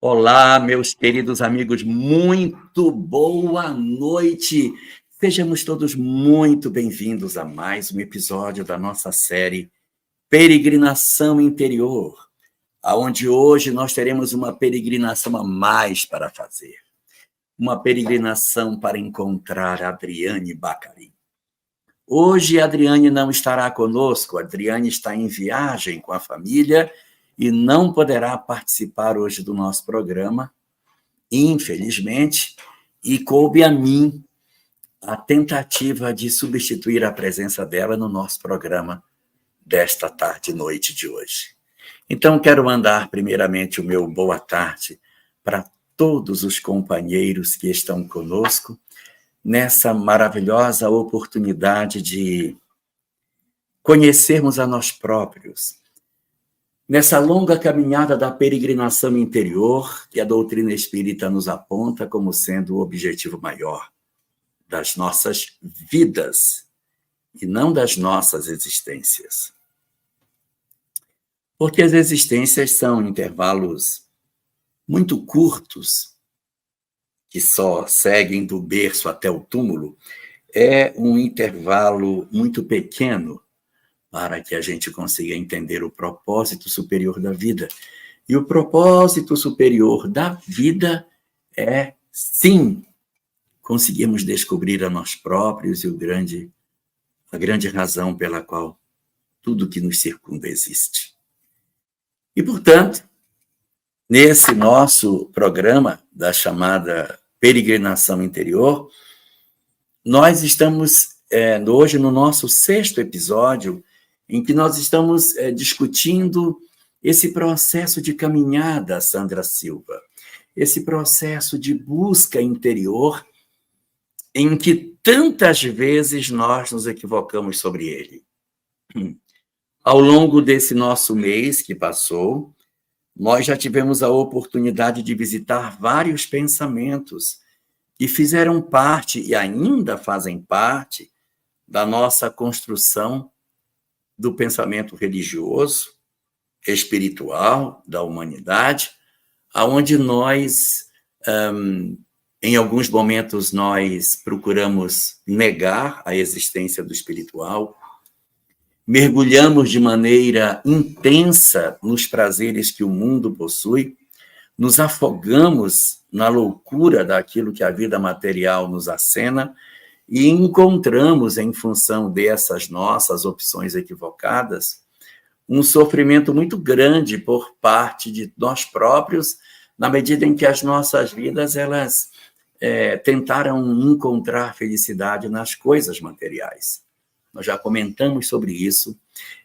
Olá, meus queridos amigos, muito boa noite. Sejamos todos muito bem-vindos a mais um episódio da nossa série Peregrinação Interior, aonde hoje nós teremos uma peregrinação a mais para fazer. Uma peregrinação para encontrar Adriane Baccarin. Hoje, a Adriane não estará conosco, a Adriane está em viagem com a família e não poderá participar hoje do nosso programa, infelizmente, e coube a mim a tentativa de substituir a presença dela no nosso programa desta tarde e noite de hoje. Então, quero mandar primeiramente o meu boa tarde para todos os companheiros que estão conosco nessa maravilhosa oportunidade de conhecermos a nós próprios, nessa longa caminhada da peregrinação interior que a doutrina espírita nos aponta como sendo o objetivo maior das nossas vidas e não das nossas existências. Porque as existências são intervalos muito curtos, que só seguem do berço até o túmulo, é um intervalo muito pequeno para que a gente consiga entender o propósito superior da vida. E o propósito superior da vida é, sim, conseguirmos descobrir a nós próprios e a grande razão pela qual tudo que nos circunda existe. E, portanto, nesse nosso programa da chamada Peregrinação Interior, nós estamos hoje no nosso 6º episódio, em que nós estamos discutindo esse processo de caminhada, Sandra Silva, esse processo de busca interior, em que tantas vezes nós nos equivocamos sobre ele. Ao longo desse nosso mês que passou, nós já tivemos a oportunidade de visitar vários pensamentos que fizeram parte e ainda fazem parte da nossa construção do pensamento religioso, espiritual, da humanidade, aonde nós, em alguns momentos, nós procuramos negar a existência do espiritual, mergulhamos de maneira intensa nos prazeres que o mundo possui, nos afogamos na loucura daquilo que a vida material nos acena e encontramos, em função dessas nossas opções equivocadas, um sofrimento muito grande por parte de nós próprios, na medida em que as nossas vidas elas tentaram encontrar felicidade nas coisas materiais. Nós já comentamos sobre isso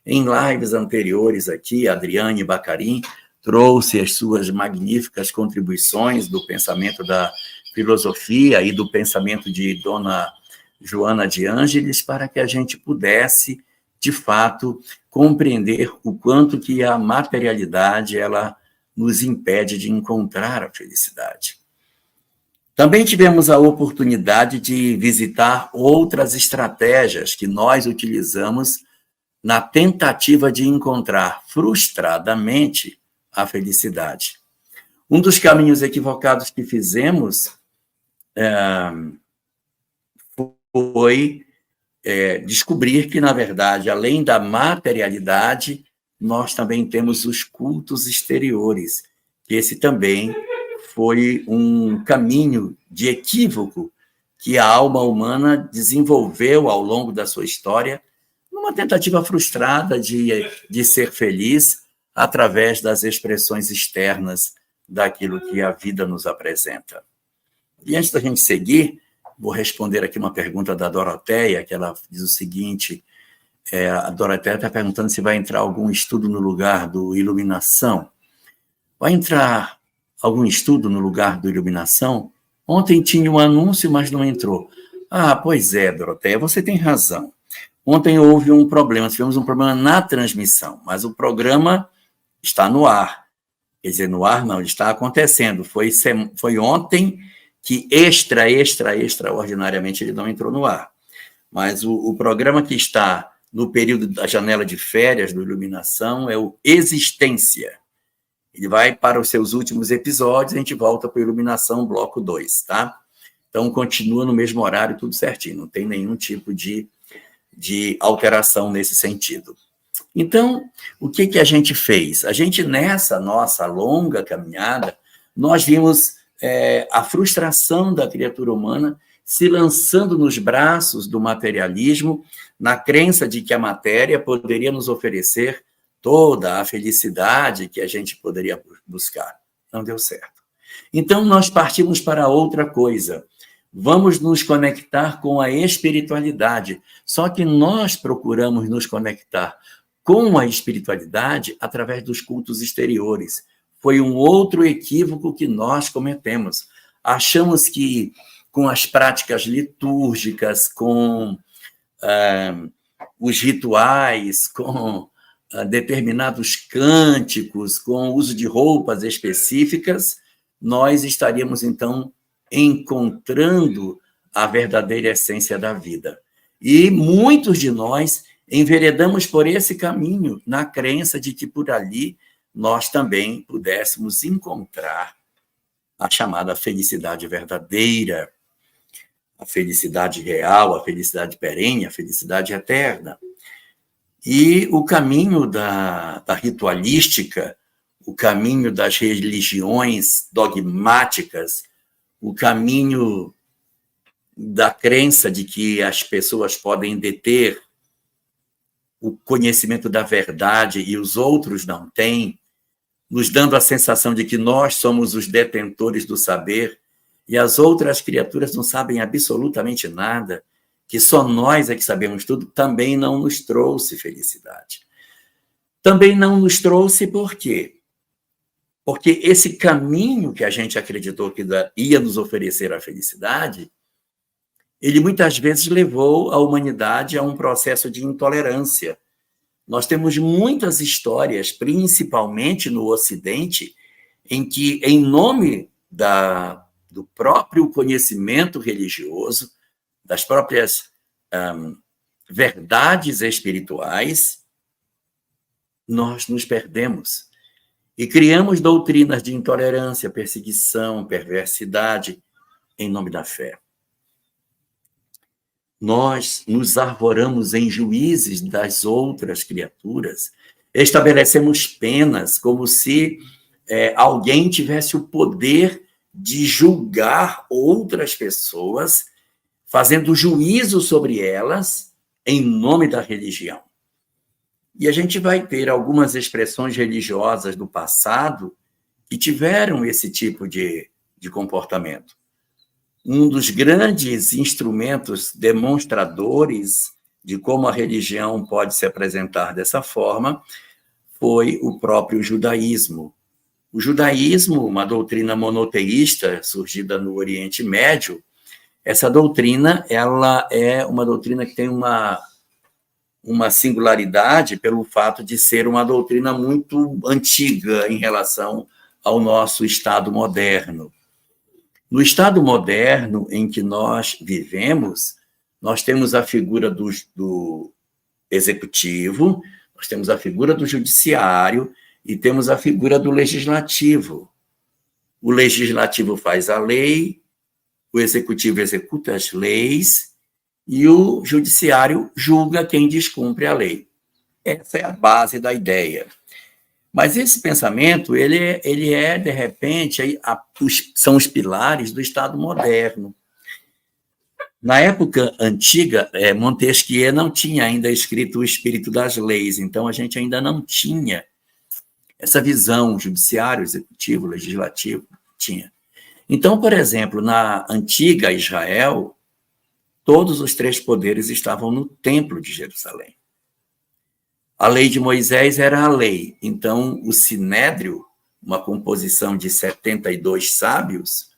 em lives anteriores aqui. A Adriane Baccarin trouxe as suas magníficas contribuições do pensamento da filosofia e do pensamento de Dona Joana de Ângeles, para que a gente pudesse, de fato, compreender o quanto que a materialidade ela nos impede de encontrar a felicidade. Também tivemos a oportunidade de visitar outras estratégias que nós utilizamos na tentativa de encontrar frustradamente a felicidade. Um dos caminhos equivocados que fizemos foi descobrir que, na verdade, além da materialidade, nós também temos os cultos exteriores, que esse também foi um caminho de equívoco que a alma humana desenvolveu ao longo da sua história, numa tentativa frustrada de ser feliz através das expressões externas daquilo que a vida nos apresenta. E antes da gente seguir, vou responder aqui uma pergunta da Doroteia, que ela diz o seguinte: a Doroteia está perguntando se vai entrar algum estudo no lugar do Iluminação. Vai entrar algum estudo no lugar do Iluminação? Ontem tinha um anúncio, mas não entrou. Ah, pois é, Doroteia, você tem razão. Ontem houve um problema, tivemos um problema na transmissão, mas o programa está no ar. Quer dizer, no ar não, ele está acontecendo. Foi ontem que extraordinariamente ele não entrou no ar. Mas o programa que está no período da janela de férias do Iluminação é o Existência. Ele vai para os seus últimos episódios, a gente volta para a Iluminação Bloco 2, tá? Então, continua no mesmo horário, tudo certinho, não tem nenhum tipo de alteração nesse sentido. Então, o que a gente fez? A gente, nessa nossa longa caminhada, nós vimos a frustração da criatura humana se lançando nos braços do materialismo, na crença de que a matéria poderia nos oferecer toda a felicidade que a gente poderia buscar. Não deu certo. Então, nós partimos para outra coisa. Vamos nos conectar com a espiritualidade. Só que nós procuramos nos conectar com a espiritualidade através dos cultos exteriores. Foi um outro equívoco que nós cometemos. Achamos que com as práticas litúrgicas, com os rituais, com determinados cânticos, com o uso de roupas específicas, nós estaríamos, então, encontrando a verdadeira essência da vida. E muitos de nós enveredamos por esse caminho, na crença de que por ali nós também pudéssemos encontrar a chamada felicidade verdadeira, a felicidade real, a felicidade perene, a felicidade eterna. E o caminho da ritualística, o caminho das religiões dogmáticas, o caminho da crença de que as pessoas podem deter o conhecimento da verdade e os outros não têm, nos dando a sensação de que nós somos os detentores do saber e as outras criaturas não sabem absolutamente nada, que só nós é que sabemos tudo, também não nos trouxe felicidade. Também não nos trouxe por quê? Porque esse caminho que a gente acreditou que ia nos oferecer a felicidade, ele muitas vezes levou a humanidade a um processo de intolerância. Nós temos muitas histórias, principalmente no Ocidente, em que, em nome do próprio conhecimento religioso, das próprias verdades espirituais, nós nos perdemos e criamos doutrinas de intolerância, perseguição, perversidade, em nome da fé. Nós nos arvoramos em juízes das outras criaturas, estabelecemos penas como se alguém tivesse o poder de julgar outras pessoas, fazendo juízo sobre elas em nome da religião. E a gente vai ter algumas expressões religiosas do passado que tiveram esse tipo de comportamento. Um dos grandes instrumentos demonstradores de como a religião pode se apresentar dessa forma foi o próprio judaísmo. O judaísmo, uma doutrina monoteísta surgida no Oriente Médio, essa doutrina ela é uma doutrina que tem uma singularidade pelo fato de ser uma doutrina muito antiga em relação ao nosso Estado moderno. No Estado moderno em que nós vivemos, nós temos a figura do executivo, nós temos a figura do judiciário e temos a figura do legislativo. O legislativo faz a lei, o executivo executa as leis e o judiciário julga quem descumpre a lei. Essa é a base da ideia. Mas esse pensamento, ele é de repente, são os pilares do Estado moderno. Na época antiga, Montesquieu não tinha ainda escrito o Espírito das Leis, então a gente ainda não tinha essa visão, judiciário, executivo, legislativo, tinha. Então, por exemplo, na antiga Israel, todos os três poderes estavam no Templo de Jerusalém. A lei de Moisés era a lei, então o Sinédrio, uma composição de 72 sábios,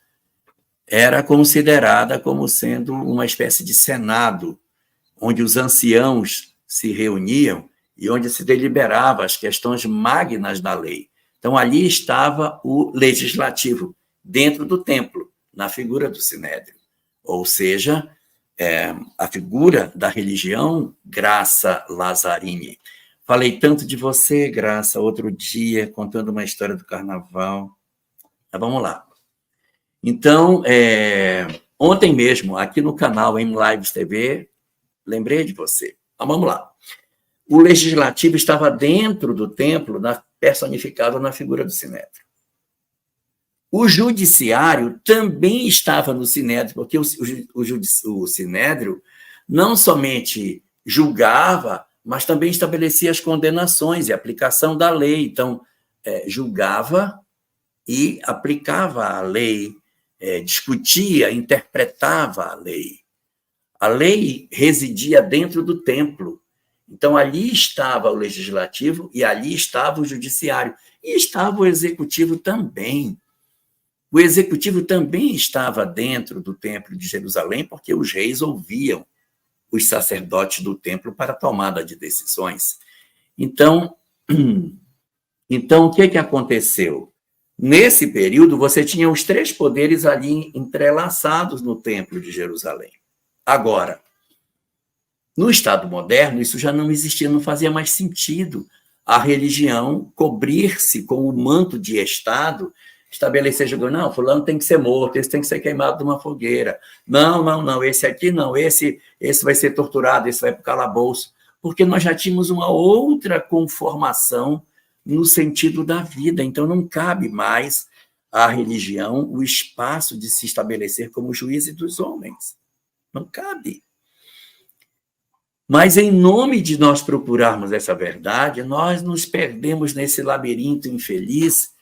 era considerada como sendo uma espécie de senado, onde os anciãos se reuniam e onde se deliberava as questões magnas da lei. Então, ali estava o legislativo, dentro do templo, na figura do Sinédrio. Ou seja, a figura da religião Graça Lazzarini Falei tanto de você, Graça, outro dia, contando uma história do carnaval. Mas vamos lá. Então, ontem mesmo, aqui no canal M Lives TV, lembrei de você. Mas vamos lá. O legislativo estava dentro do templo, personificado na figura do Sinédrio. O judiciário também estava no Sinédrio, porque o Sinédrio não somente julgava, mas também estabelecia as condenações e aplicação da lei. Então, julgava e aplicava a lei, discutia, interpretava a lei. A lei residia dentro do templo. Então, ali estava o legislativo e ali estava o judiciário. E estava o executivo também. O executivo também estava dentro do templo de Jerusalém, porque os reis ouviam os sacerdotes do templo para a tomada de decisões. Então, o que aconteceu? Nesse período, você tinha os três poderes ali entrelaçados no templo de Jerusalém. Agora, no Estado moderno, isso já não existia, não fazia mais sentido a religião cobrir-se com o manto de Estado, estabelecer, não, fulano tem que ser morto, esse tem que ser queimado numa fogueira. Não, esse aqui não, esse vai ser torturado, esse vai para o calabouço. Porque nós já tínhamos uma outra conformação no sentido da vida. Então, não cabe mais à religião o espaço de se estabelecer como juíze dos homens. Não cabe. Mas, em nome de nós procurarmos essa verdade, nós nos perdemos nesse labirinto infeliz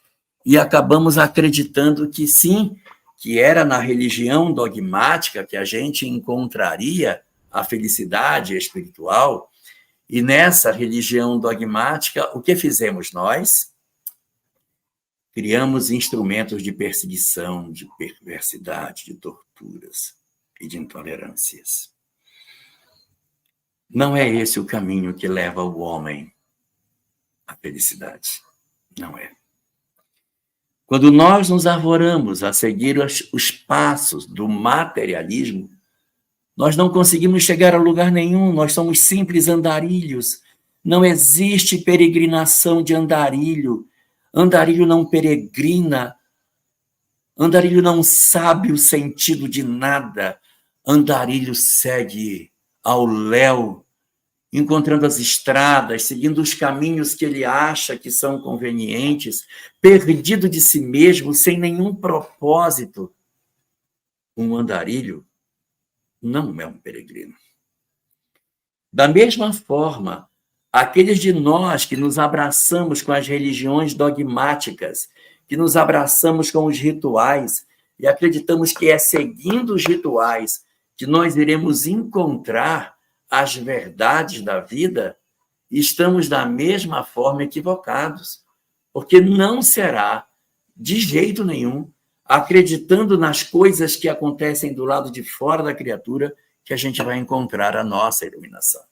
e acabamos acreditando que sim, que era na religião dogmática que a gente encontraria a felicidade espiritual. E nessa religião dogmática, o que fizemos nós? Criamos instrumentos de perseguição, de perversidade, de torturas e de intolerâncias. Não é esse o caminho que leva o homem à felicidade. Não é. Quando nós nos arvoramos a seguir os passos do materialismo, nós não conseguimos chegar a lugar nenhum, nós somos simples andarilhos. Não existe peregrinação de andarilho. Andarilho não peregrina. Andarilho não sabe o sentido de nada. Andarilho segue ao léu, encontrando as estradas, seguindo os caminhos que ele acha que são convenientes, perdido de si mesmo, sem nenhum propósito. Um andarilho não é um peregrino. Da mesma forma, aqueles de nós que nos abraçamos com as religiões dogmáticas, que nos abraçamos com os rituais e acreditamos que é seguindo os rituais que nós iremos encontrar as verdades da vida, estamos da mesma forma equivocados, porque não será, de jeito nenhum, acreditando nas coisas que acontecem do lado de fora da criatura, que a gente vai encontrar a nossa iluminação.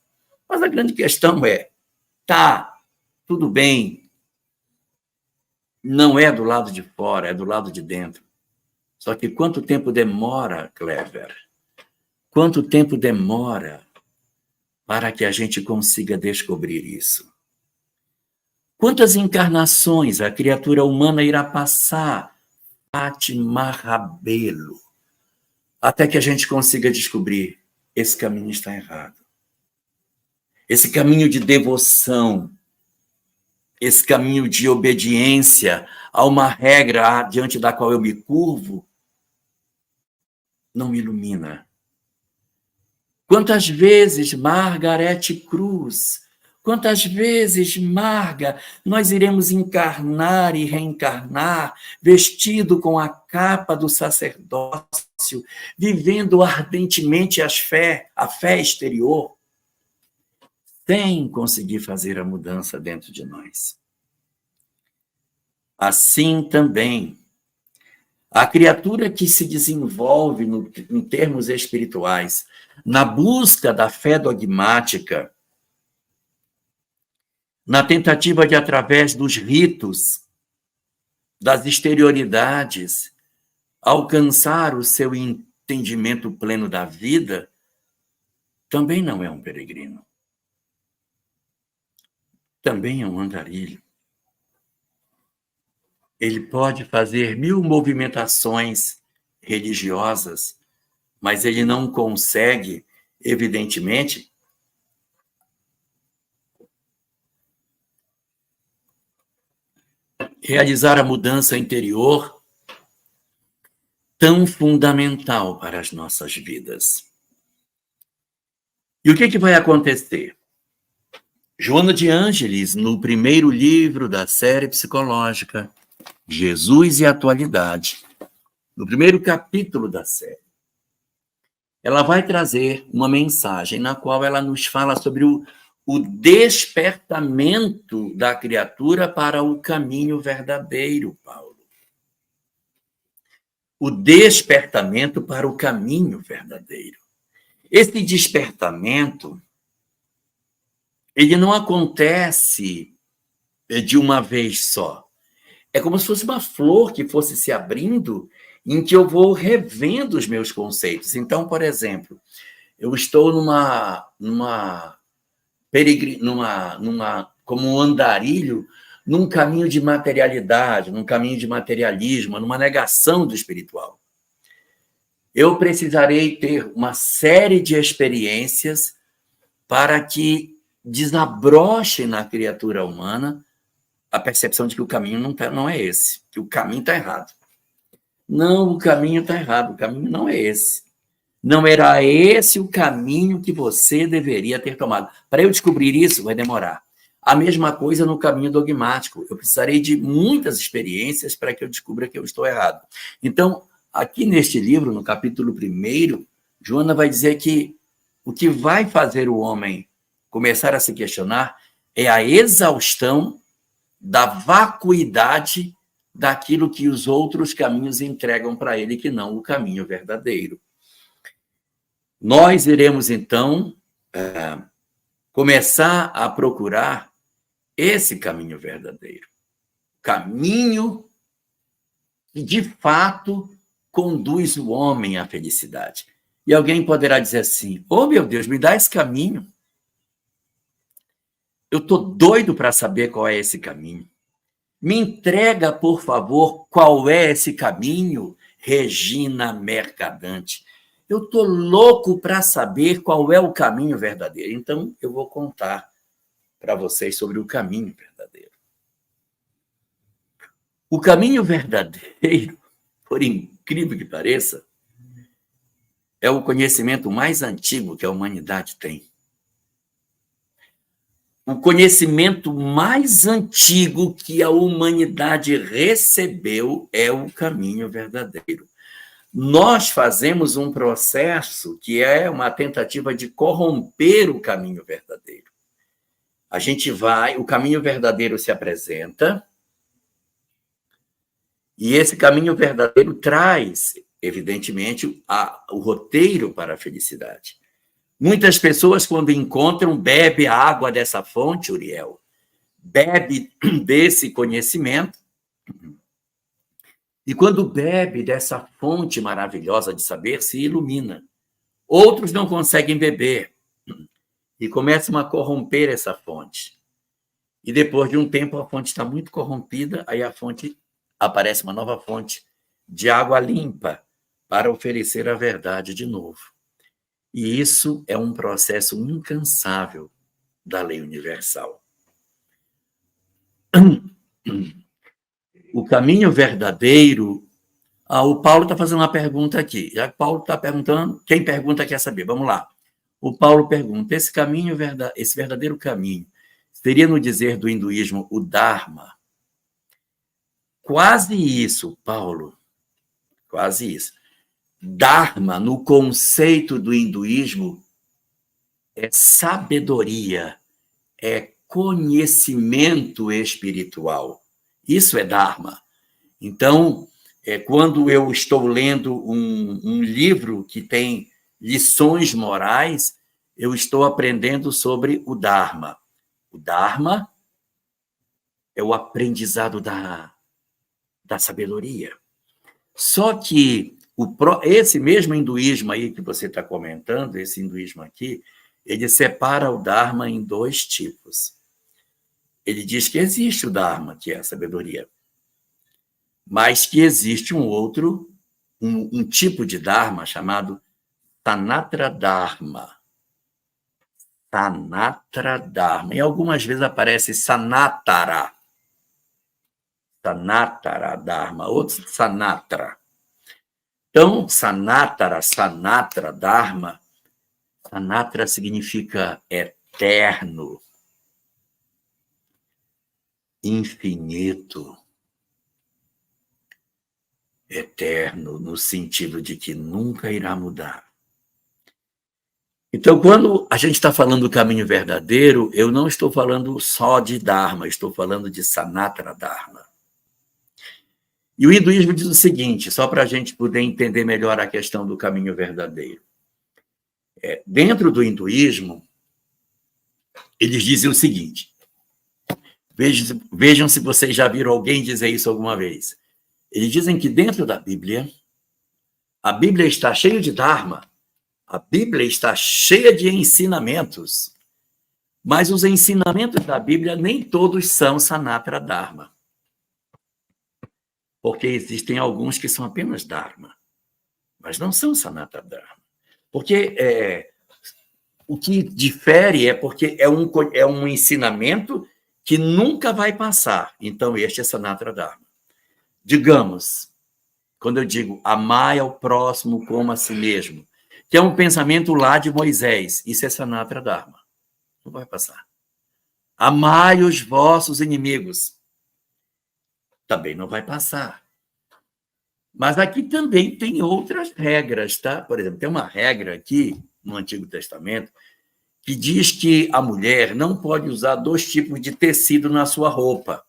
Mas a grande questão é, tudo bem, não é do lado de fora, é do lado de dentro. Só que quanto tempo demora, Clever? Quanto tempo demora para que a gente consiga descobrir isso? Quantas encarnações a criatura humana irá passar, Fátima Rabelo, até que a gente consiga descobrir esse caminho está errado. Esse caminho de devoção, esse caminho de obediência a uma regra diante da qual eu me curvo, não me ilumina. Quantas vezes, Margarete Cruz, quantas vezes, Marga, nós iremos encarnar e reencarnar, vestido com a capa do sacerdócio, vivendo ardentemente a fé exterior, sem conseguir fazer a mudança dentro de nós. Assim também, a criatura que se desenvolve em termos espirituais, na busca da fé dogmática, na tentativa de, através dos ritos, das exterioridades, alcançar o seu entendimento pleno da vida, também não é um peregrino. também é um andarilho. Ele pode fazer 1000 movimentações religiosas, mas ele não consegue, evidentemente, realizar a mudança interior tão fundamental para as nossas vidas. E o que vai acontecer? Joana de Ângeles, no primeiro livro da série psicológica, Jesus e a Atualidade, no primeiro capítulo da série, ela vai trazer uma mensagem na qual ela nos fala sobre o despertamento da criatura para o caminho verdadeiro, Paulo. O despertamento para o caminho verdadeiro. Esse despertamento, ele não acontece de uma vez só. É como se fosse uma flor que fosse se abrindo, em que eu vou revendo os meus conceitos. Então, por exemplo, eu estou como um andarilho, num caminho de materialidade, num caminho de materialismo, numa negação do espiritual. Eu precisarei ter uma série de experiências para que desabroche na criatura humana a percepção de que o caminho não é esse, que o caminho está errado. Não, o caminho está errado, o caminho não é esse. Não era esse o caminho que você deveria ter tomado. Para eu descobrir isso, vai demorar. A mesma coisa no caminho dogmático. Eu precisarei de muitas experiências para que eu descubra que eu estou errado. Então, aqui neste livro, no capítulo 1, Joana vai dizer que o que vai fazer o homem começar a se questionar é a exaustão da vacuidade daquilo que os outros caminhos entregam para ele, que não o caminho verdadeiro. Nós iremos, então, começar a procurar esse caminho verdadeiro. Caminho que, de fato, conduz o homem à felicidade. E alguém poderá dizer assim, meu Deus, me dá esse caminho. Eu estou doido para saber qual é esse caminho. Me entrega, por favor, qual é esse caminho, Regina Mercadante. Eu estou louco para saber qual é o caminho verdadeiro. Então, eu vou contar para vocês sobre o caminho verdadeiro. O caminho verdadeiro, por incrível que pareça, é o conhecimento mais antigo que a humanidade tem. O conhecimento mais antigo que a humanidade recebeu é o caminho verdadeiro. Nós fazemos um processo que é uma tentativa de corromper o caminho verdadeiro. O caminho verdadeiro se apresenta, e esse caminho verdadeiro traz, evidentemente, o roteiro para a felicidade. Muitas pessoas, quando encontram, bebem a água dessa fonte, Uriel, bebe desse conhecimento, e quando bebe dessa fonte maravilhosa de saber, se ilumina. Outros não conseguem beber e começam a corromper essa fonte. E depois de um tempo, a fonte está muito corrompida, aí aparece uma nova fonte de água limpa para oferecer a verdade de novo. E isso é um processo incansável da lei universal. O caminho verdadeiro... o Paulo está fazendo uma pergunta aqui. Já que o Paulo está perguntando, quem pergunta quer saber. Vamos lá. O Paulo pergunta, esse verdadeiro caminho, seria no dizer do hinduísmo o Dharma? Quase isso, Paulo. Quase isso. Dharma, no conceito do hinduísmo, é sabedoria, é conhecimento espiritual. Isso é Dharma. Então, quando eu estou lendo um livro que tem lições morais, eu estou aprendendo sobre o Dharma. O Dharma é o aprendizado da sabedoria. Só que esse mesmo hinduísmo aí que você está comentando, esse hinduísmo aqui, ele separa o Dharma em 2 tipos. Ele diz que existe o Dharma, que é a sabedoria, mas que existe um outro, um tipo de Dharma chamado Sanatara Dharma. Sanatara Dharma. E algumas vezes aparece Sanatara. Sanatara Dharma, outro Sanatara. Então, Sanatara Dharma, Sanatara significa eterno, infinito, eterno, no sentido de que nunca irá mudar. Então, quando a gente está falando do caminho verdadeiro, eu não estou falando só de Dharma, estou falando de Sanatara Dharma. E o hinduísmo diz o seguinte, só para a gente poder entender melhor a questão do caminho verdadeiro. Dentro do hinduísmo, eles dizem o seguinte, vejam se vocês já viram alguém dizer isso alguma vez. Eles dizem que dentro da Bíblia, a Bíblia está cheia de Dharma, a Bíblia está cheia de ensinamentos, mas os ensinamentos da Bíblia nem todos são Sanatara Dharma. Porque existem alguns que são apenas Dharma, mas não são Sanatara Dharma. Porque o que difere é porque é um ensinamento que nunca vai passar. Então, este é Sanatara Dharma. Digamos, quando eu digo amai ao próximo como a si mesmo, que é um pensamento lá de Moisés, isso é Sanatara Dharma. Não vai passar. Amai os vossos inimigos. Também não vai passar. Mas aqui também tem outras regras, tá? Por exemplo, tem uma regra aqui no Antigo Testamento que diz que a mulher não pode usar 2 tipos de tecido na sua roupa.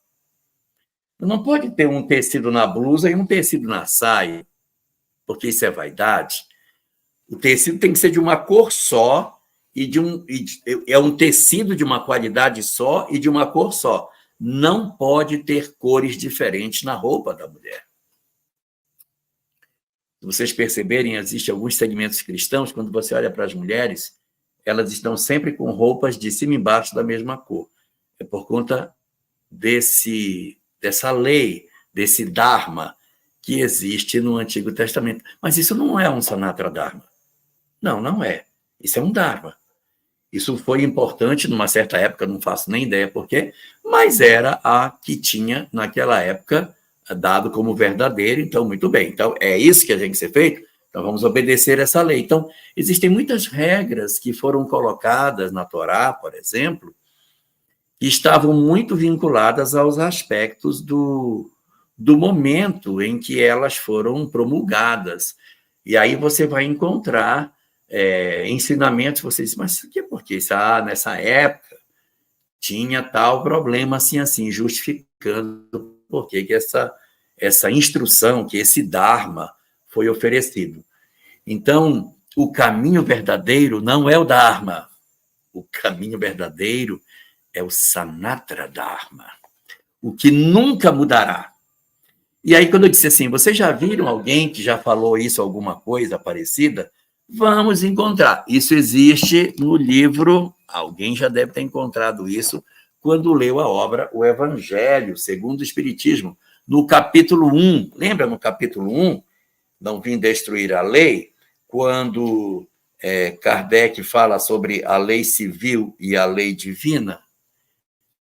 Não pode ter um tecido na blusa e um tecido na saia, porque isso é vaidade. O tecido tem que ser de uma cor só é um tecido de uma qualidade só e de uma cor só. Não pode ter cores diferentes na roupa da mulher. Se vocês perceberem, existem alguns segmentos cristãos, quando você olha para as mulheres, elas estão sempre com roupas de cima e embaixo da mesma cor. É por conta dessa lei, desse Dharma que existe no Antigo Testamento. Mas isso não é um Sanatara Dharma. Não, não é. Isso é um Dharma. Isso foi importante numa certa época, não faço nem ideia por quê, mas era a que tinha, naquela época, dado como verdadeiro, então, muito bem. Então, é isso que tem que ser feito? Então, vamos obedecer essa lei. Então, existem muitas regras que foram colocadas na Torá, por exemplo, que estavam muito vinculadas aos aspectos do momento em que elas foram promulgadas. E aí você vai encontrar ensinamentos, você diz, mas isso aqui é porque nessa época tinha tal problema assim, justificando por que essa instrução, que esse Dharma foi oferecido. Então, o caminho verdadeiro não é o Dharma. O caminho verdadeiro é o Sanatara Dharma, o que nunca mudará. E aí, quando eu disse assim, vocês já viram alguém que já falou isso, alguma coisa parecida? Vamos encontrar. Isso existe no livro, alguém já deve ter encontrado isso, quando leu a obra O Evangelho segundo o Espiritismo, no capítulo 1. Lembra no capítulo 1, Não Vim Destruir a Lei, quando Kardec fala sobre a lei civil e a lei divina?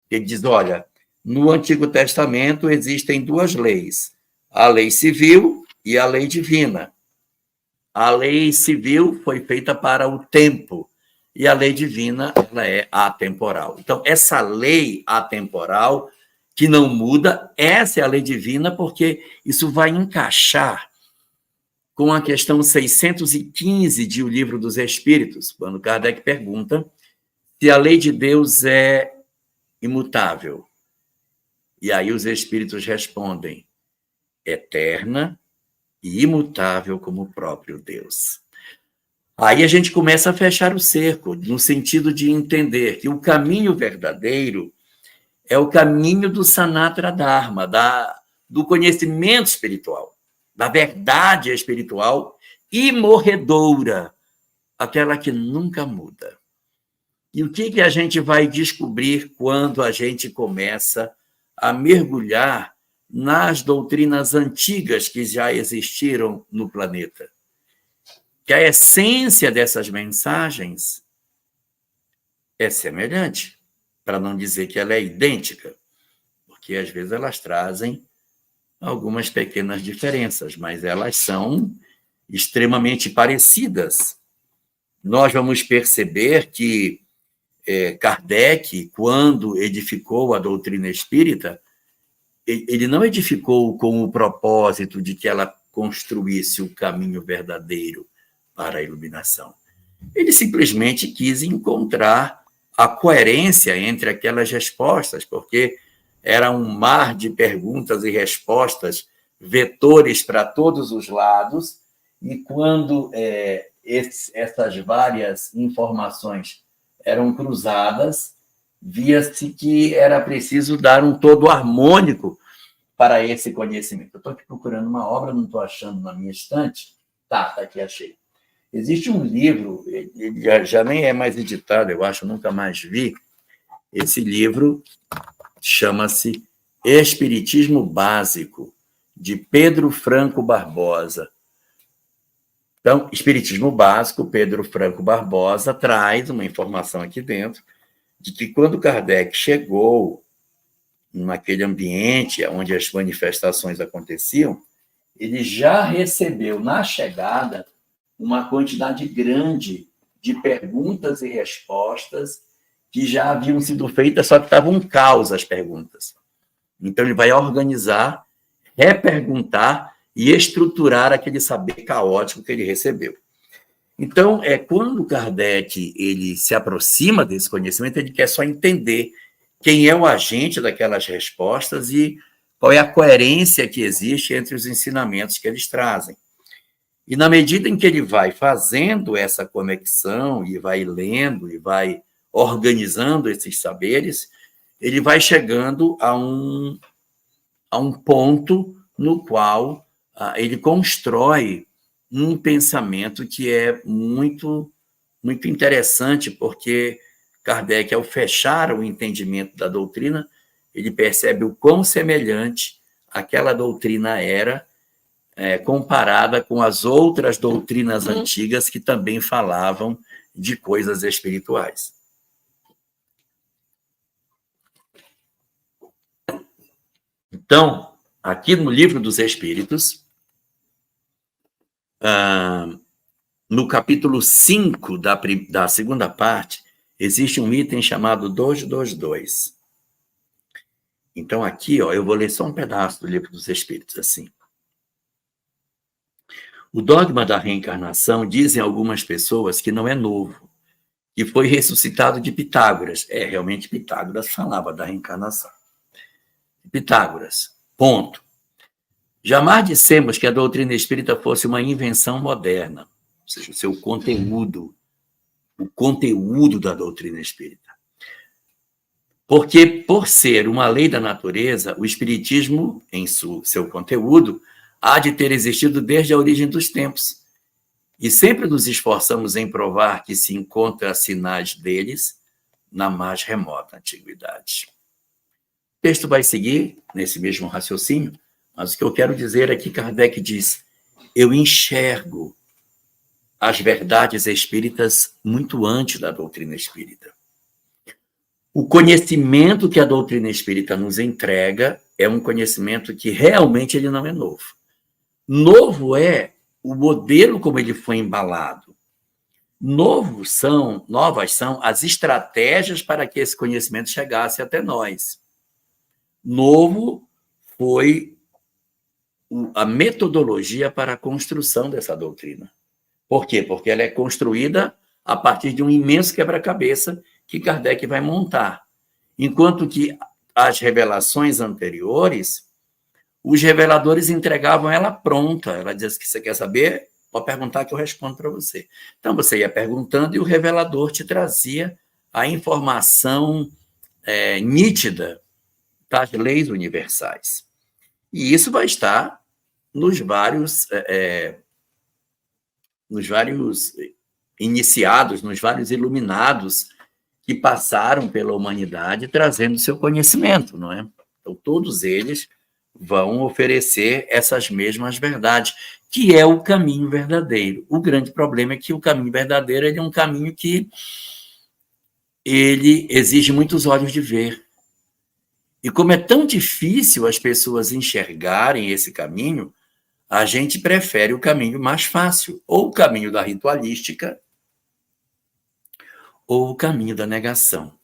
Ele diz, olha, no Antigo Testamento existem 2 leis, a lei civil e a lei divina. A lei civil foi feita para o tempo e a lei divina ela é atemporal. Então, essa lei atemporal, que não muda, essa é a lei divina, porque isso vai encaixar com a questão 615 de O Livro dos Espíritos, quando Kardec pergunta se a lei de Deus é imutável. E aí os espíritos respondem, eterna e imutável como o próprio Deus. Aí a gente começa a fechar o cerco, no sentido de entender que o caminho verdadeiro é o caminho do Sanatara Dharma, do conhecimento espiritual, da verdade espiritual imorredoura, aquela que nunca muda. E o que a gente vai descobrir quando a gente começa a mergulhar nas doutrinas antigas que já existiram no planeta? Que a essência dessas mensagens é semelhante, para não dizer que ela é idêntica, porque às vezes elas trazem algumas pequenas diferenças, mas elas são extremamente parecidas. Nós vamos perceber que Kardec, quando edificou a doutrina espírita, ele não edificou com o propósito de que ela construísse o caminho verdadeiro para a iluminação. Ele simplesmente quis encontrar a coerência entre aquelas respostas, porque era um mar de perguntas e respostas, vetores para todos os lados, e quando essas várias informações eram cruzadas, via-se que era preciso dar um todo harmônico para esse conhecimento. Eu estou aqui procurando uma obra, não estou achando na minha estante. Tá aqui, achei. Existe um livro, ele já nem é mais editado, eu acho, nunca mais vi. Esse livro chama-se Espiritismo Básico, de Pedro Franco Barbosa. Então, Espiritismo Básico, Pedro Franco Barbosa, traz uma informação aqui dentro de que quando Kardec chegou naquele ambiente onde as manifestações aconteciam, ele já recebeu, na chegada, uma quantidade grande de perguntas e respostas que já haviam sido feitas, só que estavam um caos as perguntas. Então, ele vai organizar, reperguntar e estruturar aquele saber caótico que ele recebeu. Então, quando Kardec ele se aproxima desse conhecimento, ele quer só entender quem é o agente daquelas respostas e qual é a coerência que existe entre os ensinamentos que eles trazem. E na medida em que ele vai fazendo essa conexão e vai lendo e vai organizando esses saberes, ele vai chegando a um ponto no qual ele constrói um pensamento que é muito, muito interessante, porque Kardec, ao fechar o entendimento da doutrina, ele percebe o quão semelhante aquela doutrina era comparada com as outras doutrinas antigas que também falavam de coisas espirituais. Então, aqui no Livro dos Espíritos, no capítulo 5 da segunda parte, existe um item chamado 222. Então, aqui, eu vou ler só um pedaço do Livro dos Espíritos, assim. O dogma da reencarnação, dizem algumas pessoas que não é novo, que foi ressuscitado de Pitágoras. Realmente Pitágoras falava da reencarnação. Pitágoras, ponto. Jamais dissemos que a doutrina espírita fosse uma invenção moderna, ou seja, o seu conteúdo, o conteúdo da doutrina espírita. Porque, por ser uma lei da natureza, o espiritismo, em seu conteúdo, há de ter existido desde a origem dos tempos. E sempre nos esforçamos em provar que se encontra sinais deles na mais remota antiguidade. O texto vai seguir nesse mesmo raciocínio, mas o que eu quero dizer é que Kardec diz: eu enxergo as verdades espíritas muito antes da doutrina espírita. O conhecimento que a doutrina espírita nos entrega é um conhecimento que realmente ele não é novo. Novo é o modelo como ele foi embalado. Novas são as estratégias para que esse conhecimento chegasse até nós. Novo foi a metodologia para a construção dessa doutrina. Por quê? Porque ela é construída a partir de um imenso quebra-cabeça que Kardec vai montar. Enquanto que as revelações anteriores, os reveladores entregavam ela pronta. Ela dizia que você quer saber, pode perguntar que eu respondo para você. Então, você ia perguntando e o revelador te trazia a informação nítida das leis universais. E isso vai estar nos vários iniciados, nos vários iluminados que passaram pela humanidade trazendo seu conhecimento, não é? Então, todos eles vão oferecer essas mesmas verdades, que é o caminho verdadeiro. O grande problema é que o caminho verdadeiro é um caminho que ele exige muitos olhos de ver. E como é tão difícil as pessoas enxergarem esse caminho, a gente prefere o caminho mais fácil, ou o caminho da ritualística, ou o caminho da negação,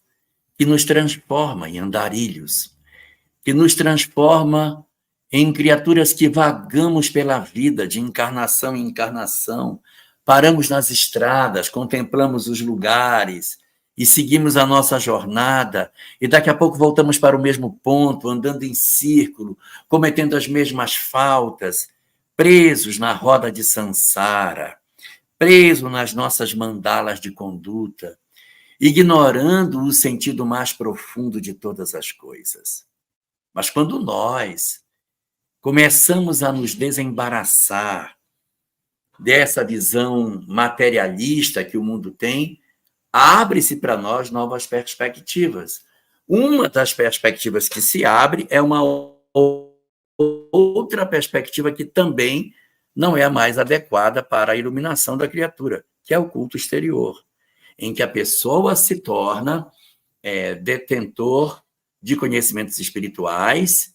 que nos transforma em andarilhos, que nos transforma em criaturas que vagamos pela vida, de encarnação em encarnação, paramos nas estradas, contemplamos os lugares e seguimos a nossa jornada, e daqui a pouco voltamos para o mesmo ponto, andando em círculo, cometendo as mesmas faltas, presos na roda de Sansara, presos nas nossas mandalas de conduta, ignorando o sentido mais profundo de todas as coisas. Mas quando nós começamos a nos desembaraçar dessa visão materialista que o mundo tem, abre-se para nós novas perspectivas. Uma das perspectivas que se abre é uma outra perspectiva que também não é a mais adequada para a iluminação da criatura, que é o culto exterior, em que a pessoa se torna detentor de conhecimentos espirituais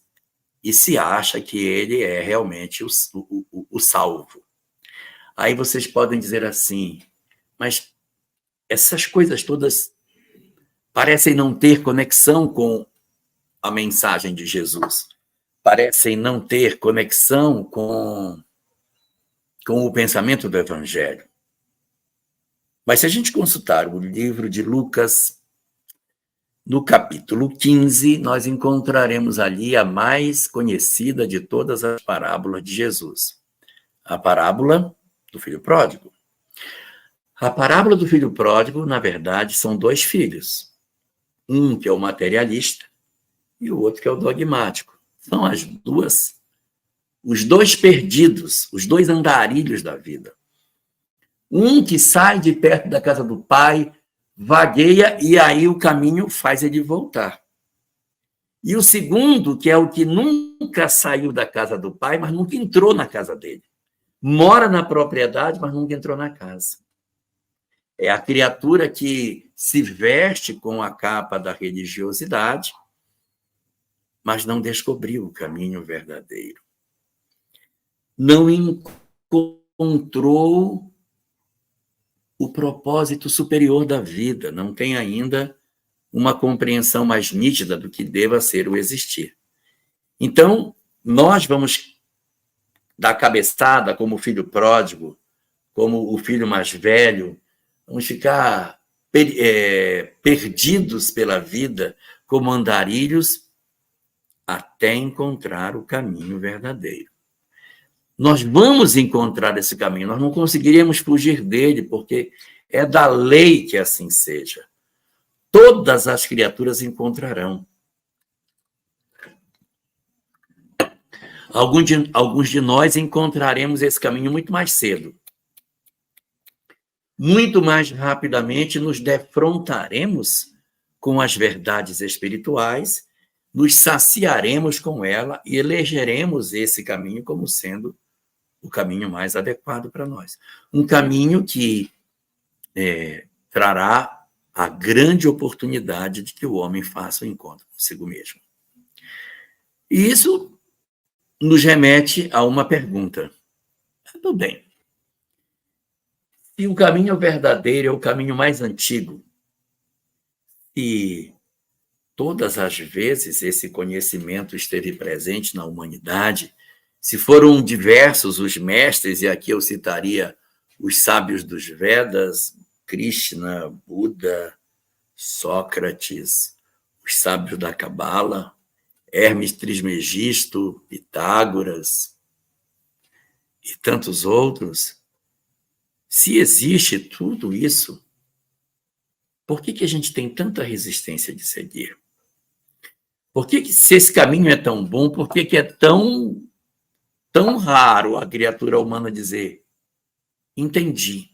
e se acha que ele é realmente o salvo. Aí vocês podem dizer assim, mas essas coisas todas parecem não ter conexão com a mensagem de Jesus, parecem não ter conexão com o pensamento do Evangelho. Mas se a gente consultar o livro de Lucas, no capítulo 15, nós encontraremos ali a mais conhecida de todas as parábolas de Jesus, a parábola do filho pródigo. A parábola do filho pródigo, na verdade, são dois filhos. Um que é o materialista e o outro que é o dogmático. São os dois perdidos, os dois andarilhos da vida. Um que sai de perto da casa do pai, vagueia e aí o caminho faz ele voltar. E o segundo, que é o que nunca saiu da casa do pai, mas nunca entrou na casa dele. Mora na propriedade, mas nunca entrou na casa. É a criatura que se veste com a capa da religiosidade, mas não descobriu o caminho verdadeiro. Não encontrou o propósito superior da vida, não tem ainda uma compreensão mais nítida do que deva ser o existir. Então, nós vamos dar cabeçada como o filho pródigo, como o filho mais velho, vamos ficar perdidos pela vida como andarilhos até encontrar o caminho verdadeiro. Nós vamos encontrar esse caminho, nós não conseguiremos fugir dele, porque é da lei que assim seja. Todas as criaturas encontrarão. Alguns de nós encontraremos esse caminho muito mais cedo. Muito mais rapidamente nos defrontaremos com as verdades espirituais, nos saciaremos com ela e elegeremos esse caminho como sendo o caminho mais adequado para nós. Um caminho que trará a grande oportunidade de que o homem faça o encontro consigo mesmo. E isso nos remete a uma pergunta. Tudo bem. Se o caminho verdadeiro é o caminho mais antigo, e todas as vezes esse conhecimento esteve presente na humanidade, se foram diversos os mestres, e aqui eu citaria os sábios dos Vedas, Krishna, Buda, Sócrates, os sábios da Cabala, Hermes Trismegisto, Pitágoras e tantos outros, se existe tudo isso, por que a gente tem tanta resistência de seguir? Por que se esse caminho é tão bom, por que é tão raro a criatura humana dizer entendi.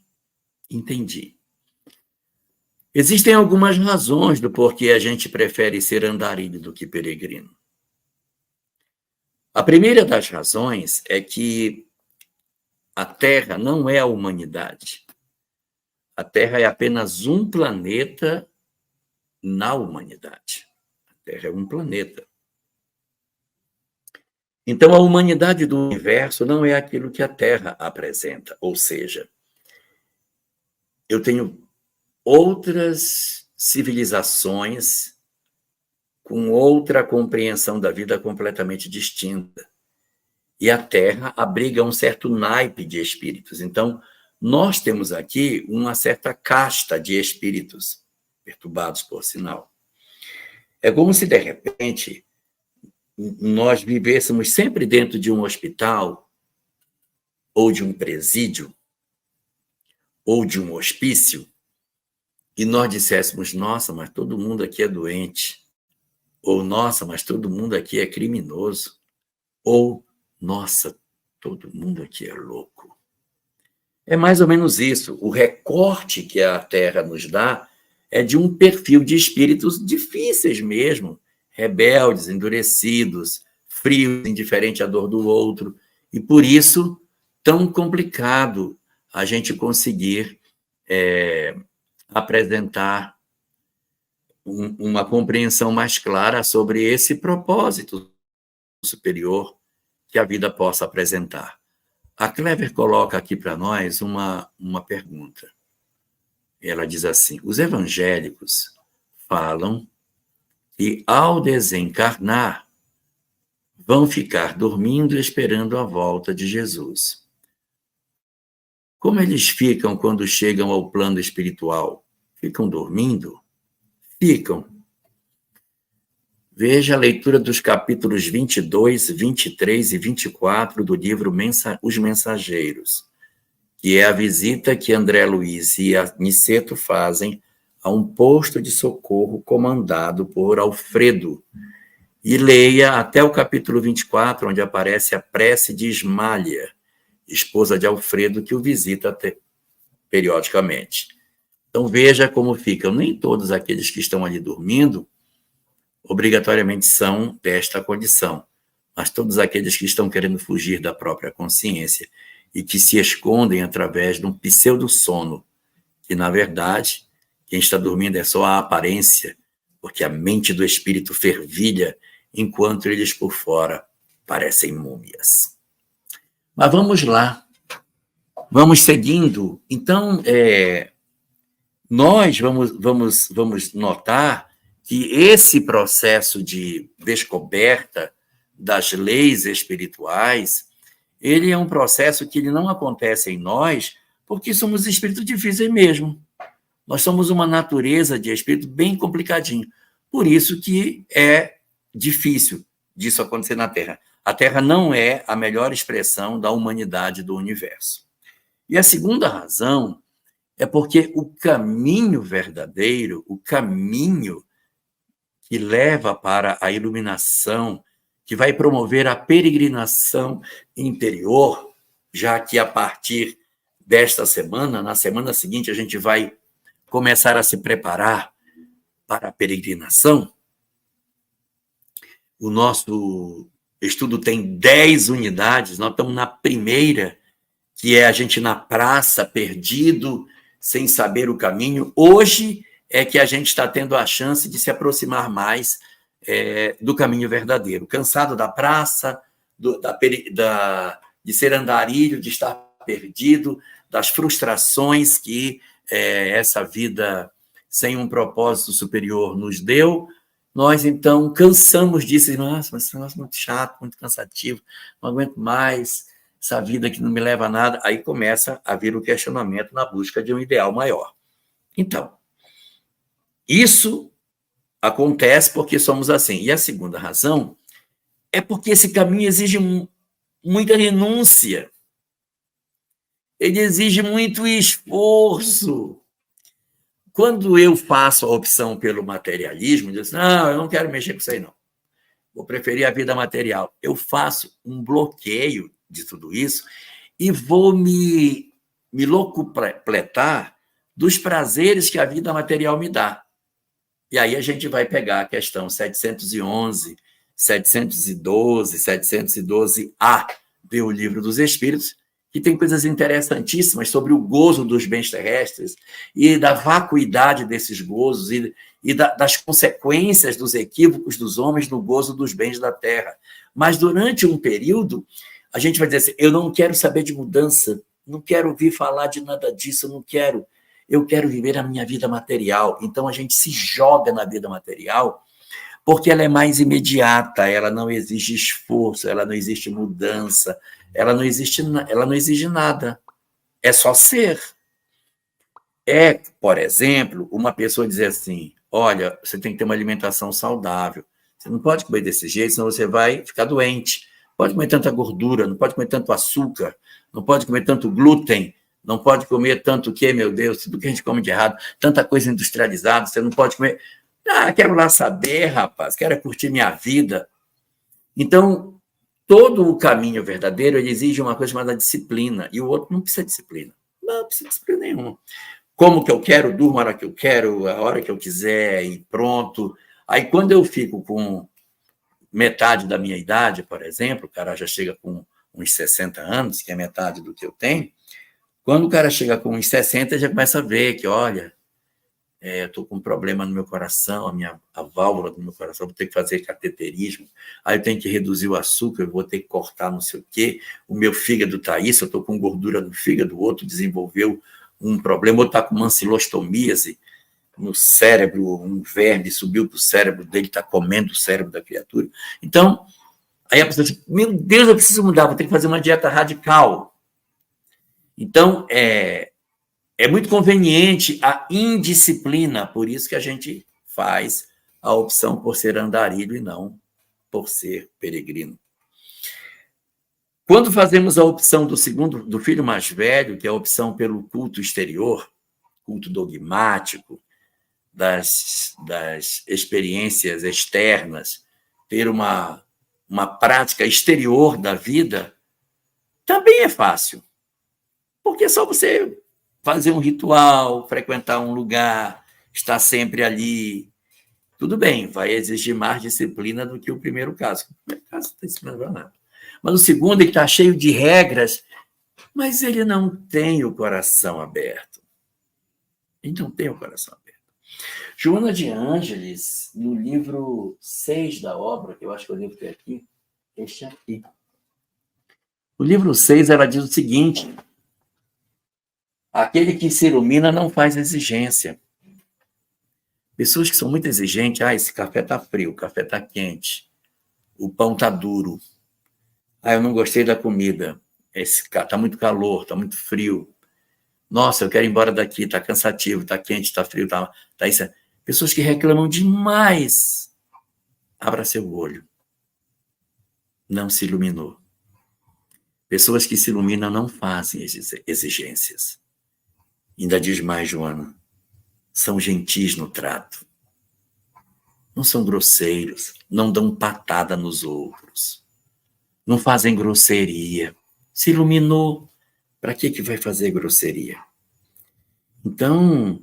Existem algumas razões do porquê a gente prefere ser andarilho do que peregrino. A primeira das razões é que a Terra não é a humanidade. A Terra é apenas um planeta na humanidade. A Terra é um planeta. Então, a humanidade do universo não é aquilo que a Terra apresenta. Ou seja, eu tenho outras civilizações com outra compreensão da vida completamente distinta. E a Terra abriga um certo naipe de espíritos. Então, nós temos aqui uma certa casta de espíritos, perturbados por sinal. É como se, de repente, nós vivêssemos sempre dentro de um hospital, ou de um presídio, ou de um hospício, e nós disséssemos, nossa, mas todo mundo aqui é doente, ou nossa, mas todo mundo aqui é criminoso, ou nossa, todo mundo aqui é louco. É mais ou menos isso. O recorte que a Terra nos dá é de um perfil de espíritos difíceis mesmo, rebeldes, endurecidos, frios, indiferente à dor do outro, e por isso tão complicado a gente conseguir apresentar uma compreensão mais clara sobre esse propósito superior que a vida possa apresentar. A Clever coloca aqui para nós uma pergunta. Ela diz assim: os evangélicos falam que, ao desencarnar, vão ficar dormindo esperando a volta de Jesus. Como eles ficam quando chegam ao plano espiritual? Ficam dormindo? Ficam. Veja a leitura dos capítulos 22, 23 e 24 do livro Os Mensageiros, que é a visita que André Luiz e Aniceto fazem a um posto de socorro comandado por Alfredo. E leia até o capítulo 24, onde aparece a prece de Ismália, esposa de Alfredo, que o visita periodicamente. Então veja como ficam. Nem todos aqueles que estão ali dormindo obrigatoriamente são desta condição, mas todos aqueles que estão querendo fugir da própria consciência e que se escondem através de um pseudo-sono, que, na verdade, quem está dormindo é só a aparência, porque a mente do espírito fervilha, enquanto eles por fora parecem múmias. Mas vamos lá, vamos seguindo. Então, nós vamos notar que esse processo de descoberta das leis espirituais, ele é um processo que ele não acontece em nós porque somos espíritos difíceis mesmo. Nós somos uma natureza de espírito bem complicadinho. Por isso que é difícil disso acontecer na Terra. A Terra não é a melhor expressão da humanidade do universo. E a segunda razão é porque o caminho verdadeiro, o caminho que leva para a iluminação, que vai promover a peregrinação interior, já que a partir desta semana, na semana seguinte, a gente vai começar a se preparar para a peregrinação. O nosso estudo tem 10 unidades, nós estamos na primeira, que é a gente na praça, perdido, sem saber o caminho. Hoje é que a gente está tendo a chance de se aproximar mais do caminho verdadeiro. Cansado da praça, de ser andarilho, de estar perdido, das frustrações que essa vida sem um propósito superior nos deu, nós, então, cansamos disso. Nossa, mas isso é muito chato, muito cansativo, não aguento mais essa vida que não me leva a nada. Aí começa a vir o questionamento na busca de um ideal maior. Então, isso acontece porque somos assim. E a segunda razão é porque esse caminho exige muita renúncia. Ele exige muito esforço. Quando eu faço a opção pelo materialismo, eu digo, não, eu não quero mexer com isso aí, não. Vou preferir a vida material. Eu faço um bloqueio de tudo isso e vou me locupletar dos prazeres que a vida material me dá. E aí a gente vai pegar a questão 711, 712, 712A do Livro dos Espíritos, que tem coisas interessantíssimas sobre o gozo dos bens terrestres e da vacuidade desses gozos e das consequências dos equívocos dos homens no gozo dos bens da terra. Mas durante um período, a gente vai dizer assim, eu não quero saber de mudança, não quero ouvir falar de nada disso, eu quero viver a minha vida material. Então a gente se joga na vida material porque ela é mais imediata, ela não exige esforço, ela não existe mudança, ela não exige nada. É só ser. É, por exemplo, uma pessoa dizer assim, olha, você tem que ter uma alimentação saudável. Você não pode comer desse jeito, senão você vai ficar doente. Não pode comer tanta gordura, não pode comer tanto açúcar, não pode comer tanto glúten, não pode comer tanto o quê, meu Deus, tudo que a gente come de errado, tanta coisa industrializada, você não pode comer. Ah, quero lá saber, rapaz, quero curtir minha vida. Então, todo o caminho verdadeiro ele exige uma coisa chamada disciplina, e o outro não precisa de disciplina. Não precisa de disciplina nenhuma. Como que eu quero, durmo a hora que eu quero, a hora que eu quiser e pronto. Aí, quando eu fico com metade da minha idade, por exemplo, o cara já chega com uns 60 anos, que é metade do que eu tenho, quando o cara chega com uns 60, já começa a ver que, olha, eu estou com um problema no meu coração, a válvula do meu coração, vou ter que fazer cateterismo, aí eu tenho que reduzir o açúcar, eu vou ter que cortar não sei o quê, o meu fígado está isso, eu estou com gordura no fígado, o outro desenvolveu um problema, outro está com uma ancilostomíase no cérebro, um verme subiu para o cérebro dele, está comendo o cérebro da criatura. Então, aí a pessoa diz, meu Deus, eu preciso mudar, vou ter que fazer uma dieta radical. Então, é muito conveniente a indisciplina, por isso que a gente faz a opção por ser andarilho e não por ser peregrino. Quando fazemos a opção do filho mais velho, que é a opção pelo culto exterior, culto dogmático, das experiências externas, ter uma prática exterior da vida, também é fácil. Porque é só você fazer um ritual, frequentar um lugar, estar sempre ali. Tudo bem, vai exigir mais disciplina do que o primeiro caso. O primeiro caso não tem disciplina para nada. Mas o segundo, ele está cheio de regras, mas ele não tem o coração aberto. Ele não tem o coração aberto. Joana de Ângeles, no livro 6 da obra, que eu acho que eu devo ter aqui, este aqui. No livro 6, ela diz o seguinte: aquele que se ilumina não faz exigência. Pessoas que são muito exigentes, esse café está frio, o café está quente, o pão está duro, eu não gostei da comida, está muito calor, está muito frio, nossa, eu quero ir embora daqui, está cansativo, está quente, está frio, tá isso. Pessoas que reclamam demais, abra seu olho, não se iluminou. Pessoas que se iluminam não fazem exigências. Ainda diz mais, Joana, são gentis no trato. Não são grosseiros, não dão patada nos outros. Não fazem grosseria. Se iluminou, para que vai fazer grosseria? Então,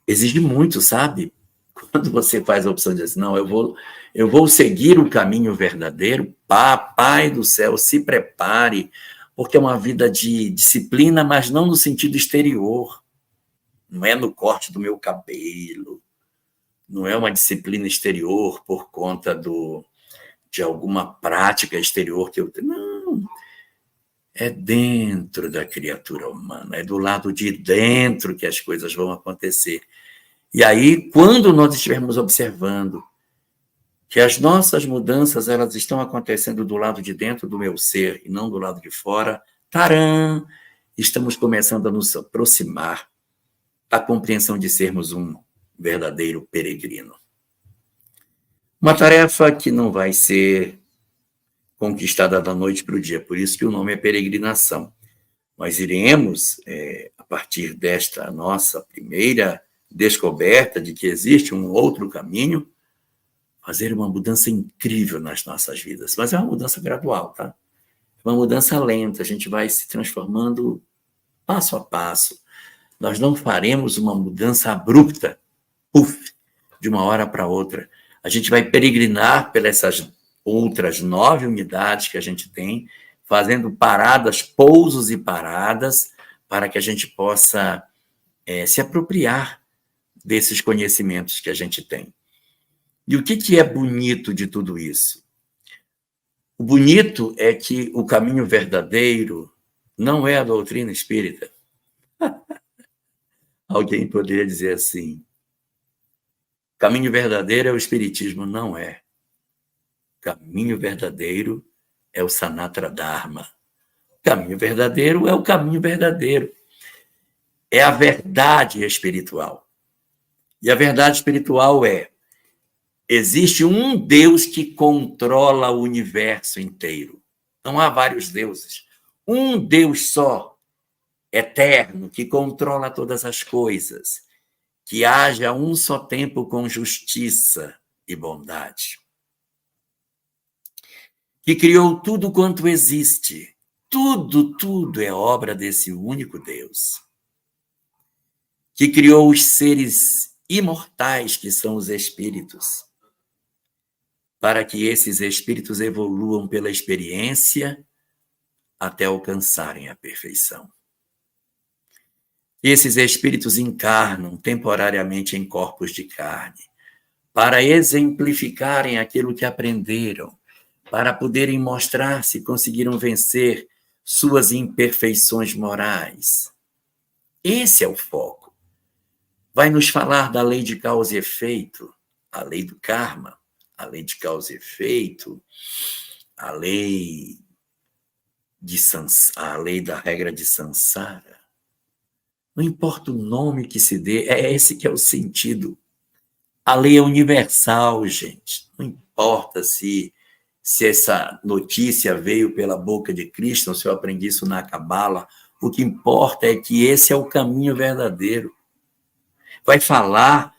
exige muito, sabe? Quando você faz a opção de dizer assim, não, eu vou seguir o caminho verdadeiro, Pai do céu, se prepare, porque é uma vida de disciplina, mas não no sentido exterior. Não é no corte do meu cabelo, não é uma disciplina exterior por conta de alguma prática exterior que eu tenho. Não, é dentro da criatura humana, é do lado de dentro que as coisas vão acontecer. E aí, quando nós estivermos observando que as nossas mudanças elas estão acontecendo do lado de dentro do meu ser e não do lado de fora, taram, estamos começando a nos aproximar da compreensão de sermos um verdadeiro peregrino. Uma tarefa que não vai ser conquistada da noite para o dia, por isso que o nome é peregrinação. Nós iremos, a partir desta nossa primeira descoberta de que existe um outro caminho, fazer uma mudança incrível nas nossas vidas. Mas é uma mudança gradual, tá? É uma mudança lenta, a gente vai se transformando passo a passo. Nós não faremos uma mudança abrupta, puf, de uma hora para outra. A gente vai peregrinar pelas outras 9 unidades que a gente tem, fazendo paradas, pousos e paradas, para que a gente possa se apropriar desses conhecimentos que a gente tem. E o que é bonito de tudo isso? O bonito é que o caminho verdadeiro não é a doutrina espírita. Alguém poderia dizer assim: o caminho verdadeiro é o espiritismo. Não é. O caminho verdadeiro é o Sanatra Dharma. O caminho verdadeiro é o caminho verdadeiro. É a verdade espiritual. E a verdade espiritual existe um Deus que controla o universo inteiro. Não há vários deuses. Um Deus só, eterno, que controla todas as coisas, que age a um só tempo com justiça e bondade, que criou tudo quanto existe. Tudo é obra desse único Deus, que criou os seres imortais, que são os espíritos, para que esses espíritos evoluam pela experiência até alcançarem a perfeição. Esses espíritos encarnam temporariamente em corpos de carne, para exemplificarem aquilo que aprenderam, para poderem mostrar se conseguiram vencer suas imperfeições morais. Esse é o foco. Vai nos falar da lei de causa e efeito, a lei do karma, a lei de causa e efeito, a lei da regra de Sansara. Não importa o nome que se dê, é esse que é o sentido. A lei é universal, gente. Não importa se essa notícia veio pela boca de Cristo, ou se eu aprendi isso na Cabala. O que importa é que esse é o caminho verdadeiro. Vai falar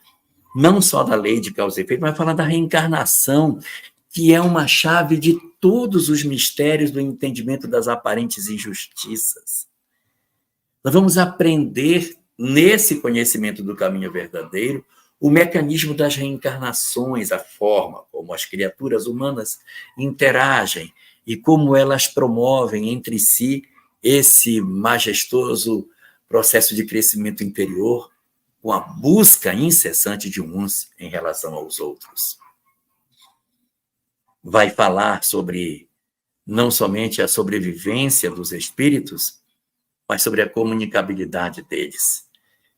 não só da lei de causa e efeito, mas vai falar da reencarnação, que é uma chave de todos os mistérios do entendimento das aparentes injustiças. Nós vamos aprender, nesse conhecimento do caminho verdadeiro, o mecanismo das reencarnações, a forma como as criaturas humanas interagem e como elas promovem entre si esse majestoso processo de crescimento interior, com a busca incessante de uns em relação aos outros. Vai falar sobre não somente a sobrevivência dos espíritos, mas sobre a comunicabilidade deles.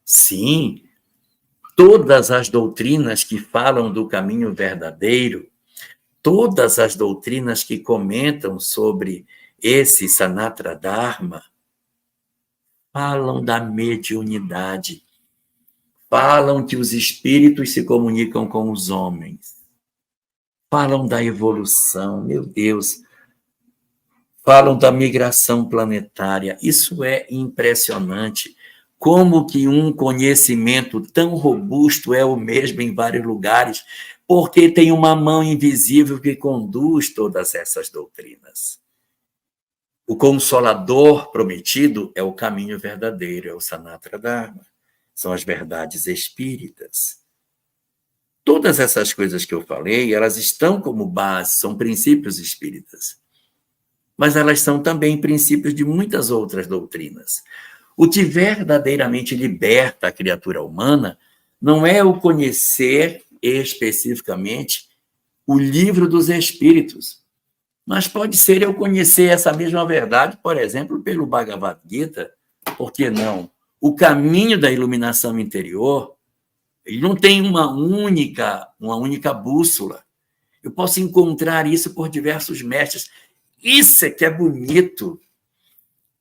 Sim, todas as doutrinas que falam do caminho verdadeiro, todas as doutrinas que comentam sobre esse Sanatra Dharma, falam da mediunidade, falam que os espíritos se comunicam com os homens, falam da evolução, meu Deus, falam da migração planetária. Isso é impressionante. Como que um conhecimento tão robusto é o mesmo em vários lugares, porque tem uma mão invisível que conduz todas essas doutrinas. O Consolador prometido é o caminho verdadeiro, é o Sanatra Dharma, são as verdades espíritas. Todas essas coisas que eu falei, elas estão como base, são princípios espíritas, mas elas são também princípios de muitas outras doutrinas. O que verdadeiramente liberta a criatura humana não é o conhecer especificamente o livro dos espíritos, mas pode ser eu conhecer essa mesma verdade, por exemplo, pelo Bhagavad Gita, por que não? O caminho da iluminação interior, ele não tem uma única bússola. Eu posso encontrar isso por diversos mestres. Isso é que é bonito.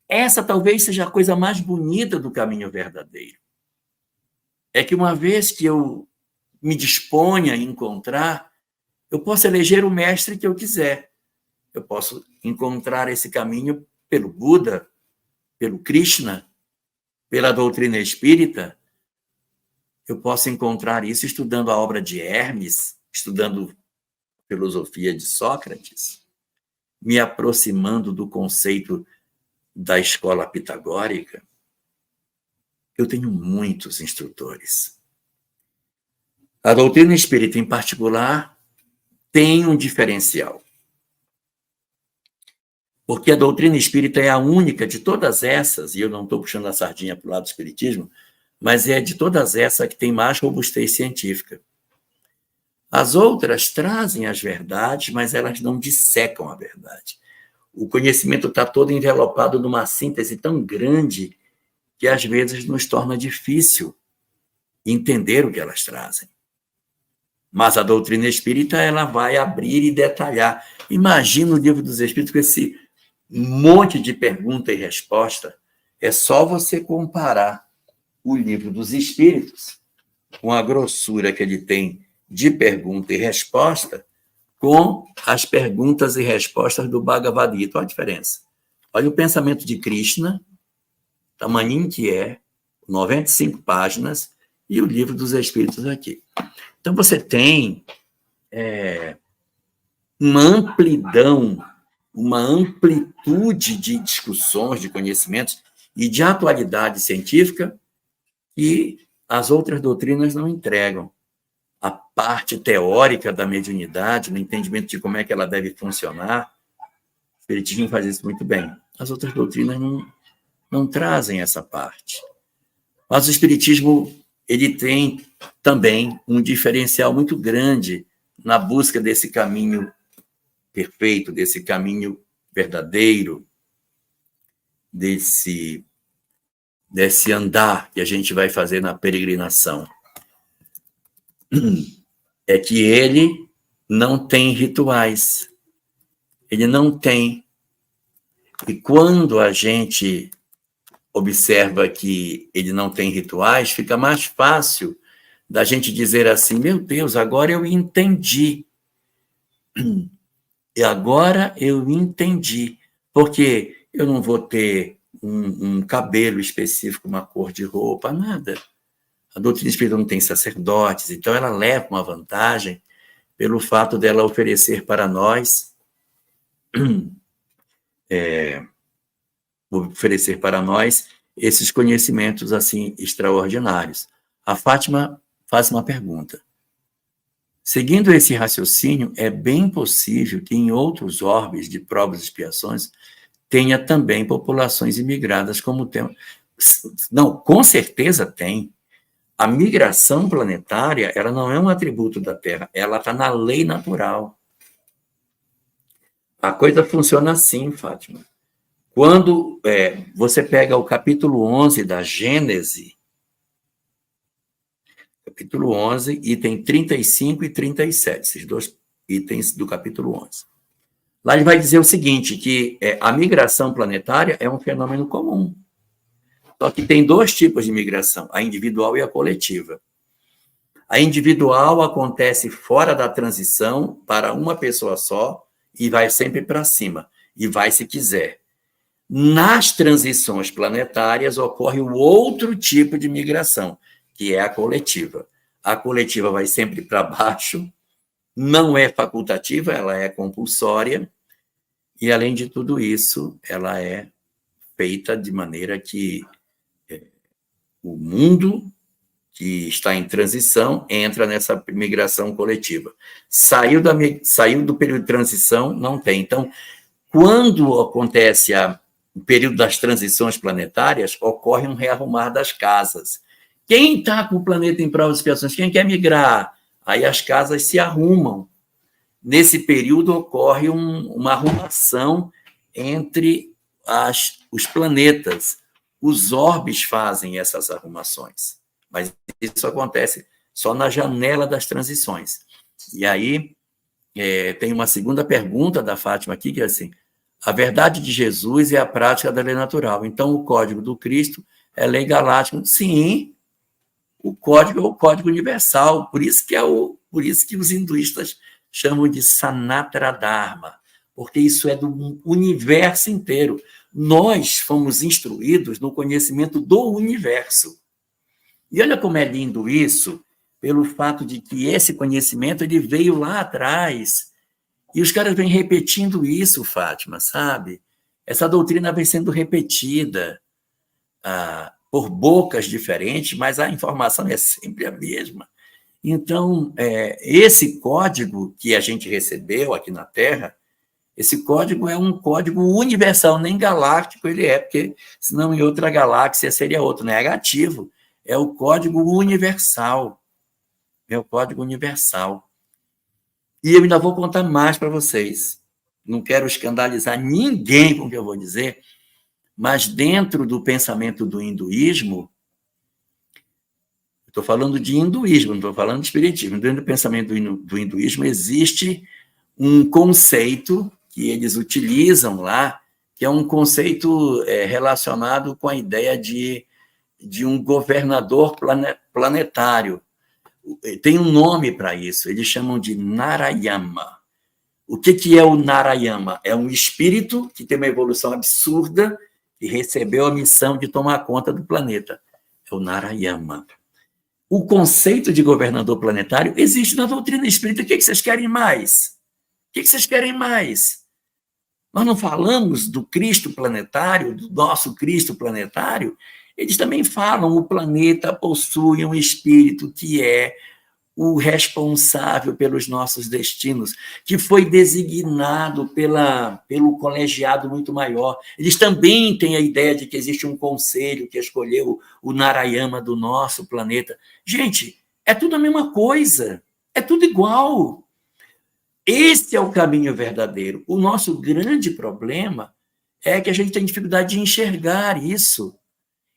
Essa talvez seja a coisa mais bonita do caminho verdadeiro. É que uma vez que eu me disponha a encontrar, eu posso eleger o mestre que eu quiser. Eu posso encontrar esse caminho pelo Buda, pelo Krishna, pela doutrina espírita. Eu posso encontrar isso estudando a obra de Hermes, estudando a filosofia de Sócrates, me aproximando do conceito da escola pitagórica. eu tenho muitos instrutores. A doutrina espírita, em particular, tem um diferencial. Porque a doutrina espírita é a única de todas essas, e eu não estou puxando a sardinha para o lado do espiritismo, mas é de todas essas que tem mais robustez científica. As outras trazem as verdades, mas elas não dissecam a verdade. O conhecimento está todo envelopado numa síntese tão grande que às vezes nos torna difícil entender o que elas trazem. Mas a doutrina espírita, ela vai abrir e detalhar. Imagina o Livro dos Espíritos com esse monte de pergunta e resposta. É só você comparar o Livro dos Espíritos, com a grossura que ele tem de pergunta e resposta, com as perguntas e respostas do Bhagavad Gita. Olha a diferença. Olha o pensamento de Krishna, tamanhinho que é, 95 páginas, e o Livro dos Espíritos aqui. Então, você tem uma amplidão, uma amplitude de discussões, de conhecimentos e de atualidade científica que as outras doutrinas não entregam. A parte teórica da mediunidade, no entendimento de como é que ela deve funcionar, o espiritismo faz isso muito bem. As outras doutrinas não trazem essa parte. Mas o espiritismo, ele tem também um diferencial muito grande na busca desse caminho perfeito, desse caminho verdadeiro, desse andar que a gente vai fazer na peregrinação. É que ele não tem rituais. Ele não tem. E quando a gente observa que ele não tem rituais, fica mais fácil da gente dizer assim, meu Deus, agora eu entendi. E agora eu entendi. Porque eu não vou ter um cabelo específico, uma cor de roupa, nada. A doutrina espírita não tem sacerdotes, então ela leva uma vantagem pelo fato dela oferecer para nós esses conhecimentos assim extraordinários. A Fátima faz uma pergunta. Seguindo esse raciocínio, é bem possível que em outros orbes de provas e expiações tenha também populações imigradas como tema. Não, com certeza tem. A migração planetária, ela não é um atributo da Terra, ela está na lei natural. A coisa funciona assim, Fátima. Quando você pega o capítulo 11 da Gênese, capítulo 11, item 35 e 37, esses dois itens do capítulo 11. Lá ele vai dizer o seguinte, que a migração planetária é um fenômeno comum. Só que tem dois tipos de migração, a individual e a coletiva. A individual acontece fora da transição para uma pessoa só e vai sempre para cima, e vai se quiser. Nas transições planetárias ocorre o outro tipo de migração, que é a coletiva. A coletiva vai sempre para baixo, não é facultativa, ela é compulsória, e além de tudo isso, ela é feita de maneira que o mundo que está em transição entra nessa migração coletiva. Saiu do período de transição, não tem. Então, quando acontece o período das transições planetárias, ocorre um rearrumar das casas. Quem está com o planeta em provas e expiações? Quem quer migrar? Aí as casas se arrumam. Nesse período ocorre uma arrumação entre os planetas. Os orbes fazem essas arrumações, mas isso acontece só na janela das transições. E aí tem uma segunda pergunta da Fátima aqui, que é assim, a verdade de Jesus é a prática da lei natural, então o código do Cristo é lei galáctica. Sim, o código é o código universal, por isso que os hinduístas chamam de Sanatana Dharma, porque isso é do universo inteiro. Nós fomos instruídos no conhecimento do universo. E olha como é lindo isso, pelo fato de que esse conhecimento ele veio lá atrás. E os caras vêm repetindo isso, Fátima, sabe? Essa doutrina vem sendo repetida. por bocas diferentes, mas a informação é sempre a mesma. Então, esse código que a gente recebeu aqui na Terra, esse código é um código universal, nem galáctico ele é, porque senão em outra galáxia seria outro, negativo. É o código universal. É o código universal. E eu ainda vou contar mais para vocês. Não quero escandalizar ninguém com o que eu vou dizer, mas dentro do pensamento do hinduísmo, estou falando de hinduísmo, não estou falando de espiritismo, dentro do pensamento do hinduísmo existe um conceito que eles utilizam lá, que é um conceito relacionado com a ideia de um governador planetário. Tem um nome para isso, eles chamam de Narayama. O que é o Narayama? É um espírito que tem uma evolução absurda e recebeu a missão de tomar conta do planeta. É o Narayama. O conceito de governador planetário existe na doutrina espírita. O que vocês querem mais? O que vocês querem mais? Nós não falamos do Cristo planetário, do nosso Cristo planetário? Eles também falam, o planeta possui um espírito que é o responsável pelos nossos destinos, que foi designado pelo colegiado muito maior. Eles também têm a ideia de que existe um conselho que escolheu o Narayama do nosso planeta. Gente, é tudo a mesma coisa, é tudo igual. Esse é o caminho verdadeiro. O nosso grande problema é que a gente tem dificuldade de enxergar isso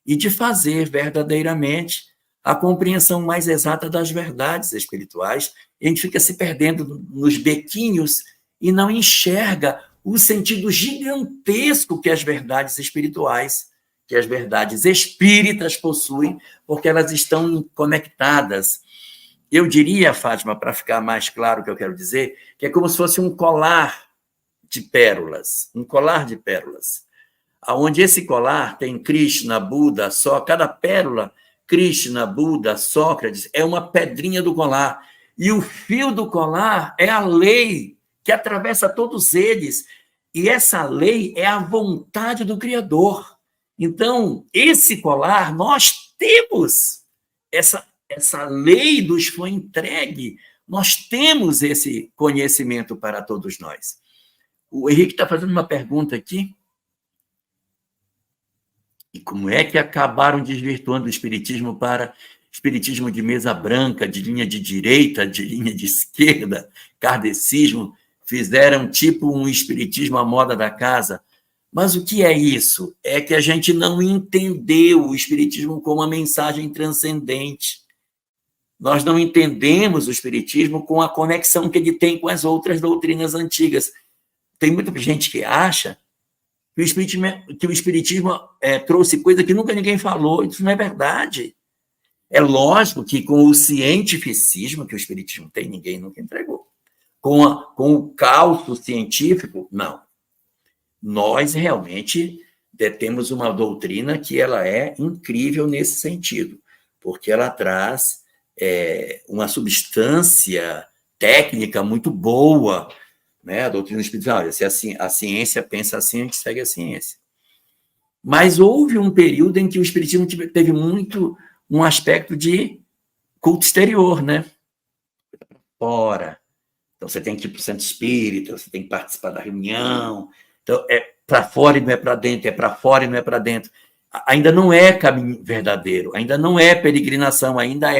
e de fazer verdadeiramente a compreensão mais exata das verdades espirituais. E a gente fica se perdendo nos bequinhos e não enxerga o sentido gigantesco que as verdades espirituais, que as verdades espíritas possuem, porque elas estão conectadas. Eu diria, Fátima, para ficar mais claro o que eu quero dizer, que é como se fosse um colar de pérolas, onde esse colar tem Krishna, Buda, cada pérola, Krishna, Buda, Sócrates, é uma pedrinha do colar. E o fio do colar é a lei que atravessa todos eles. E essa lei é a vontade do Criador. Então, esse colar, nós temos essa lei nos foi entregue, nós temos esse conhecimento para todos nós. O Henrique está fazendo uma pergunta aqui. E como é que acabaram desvirtuando o espiritismo para espiritismo de mesa branca, de linha de direita, de linha de esquerda, kardecismo, fizeram tipo um espiritismo à moda da casa? Mas o que é isso? É que a gente não entendeu o espiritismo como uma mensagem transcendente. Nós não entendemos o espiritismo com a conexão que ele tem com as outras doutrinas antigas. Tem muita gente que acha que o espiritismo trouxe coisa que nunca ninguém falou. Isso não é verdade. É lógico que com o cientificismo que o espiritismo tem, ninguém nunca entregou. Com o cálculo científico, não. Nós realmente temos uma doutrina que ela é incrível nesse sentido, porque ela traz uma substância técnica muito boa, né? A doutrina espiritual, se a ciência pensa assim, a gente segue a ciência. Mas houve um período em que o espiritismo teve muito um aspecto de culto exterior, né? Fora. Então, você tem que ir para o centro espírita, você tem que participar da reunião. Então, é para fora e não é para dentro, é para fora e não é para dentro. Ainda não é caminho verdadeiro, ainda não é peregrinação, ainda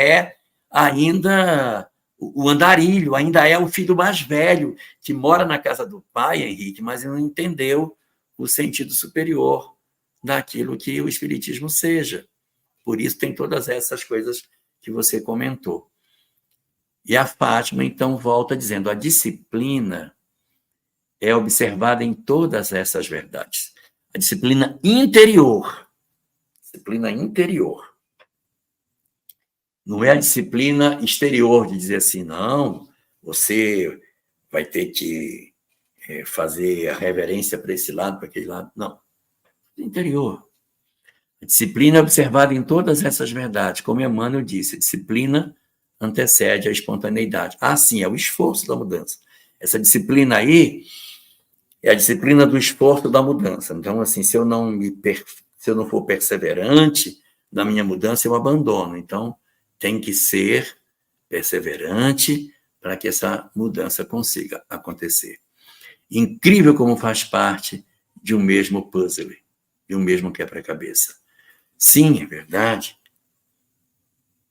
o andarilho, ainda é o filho mais velho, que mora na casa do pai, Henrique, mas não entendeu o sentido superior daquilo que o espiritismo seja. Por isso tem todas essas coisas que você comentou. E a Fátima, então, volta dizendo, a disciplina é observada em todas essas verdades. A disciplina interior. Disciplina interior. Não é a disciplina exterior de dizer assim, não, você vai ter que fazer a reverência para esse lado, para aquele lado. Não. Interior. A disciplina é observada em todas essas verdades. Como Emmanuel disse, a disciplina antecede a espontaneidade. Sim, é o esforço da mudança. Essa disciplina aí é a disciplina do esforço da mudança. Então, assim, se eu não for perseverante da minha mudança, eu abandono. Então, tem que ser perseverante para que essa mudança consiga acontecer. Incrível como faz parte de um mesmo puzzle, de um mesmo quebra-cabeça. Sim, é verdade.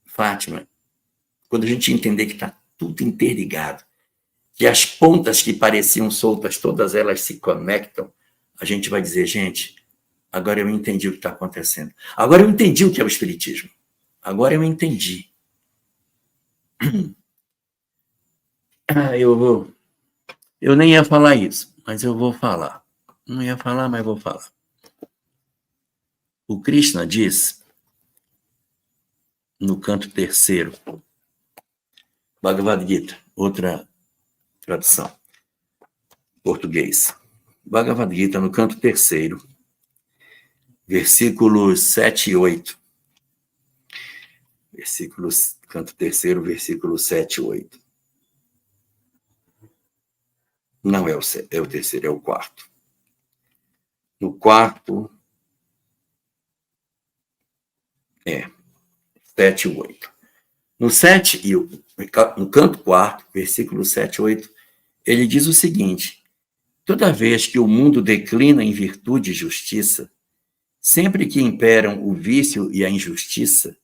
Fátima, quando a gente entender que está tudo interligado, que as pontas que pareciam soltas, todas elas se conectam, a gente vai dizer, gente, agora eu entendi o que está acontecendo. Agora eu entendi o que é o Espiritismo. Agora eu entendi. Eu nem ia falar isso, mas eu vou falar. Não ia falar, mas vou falar. O Krishna diz, no canto 3º, Bhagavad Gita, outra tradução, português. Bhagavad Gita, no canto 3º, versículos 7 e 8. Canto 3º, versículos 7 e 8. Não é o 3º, é o 4º. No 4º, 7 e 8. No 7 e no canto 4º, versículos 7 e 8, ele diz o seguinte: toda vez que o mundo declina em virtude e justiça, sempre que imperam o vício e a injustiça,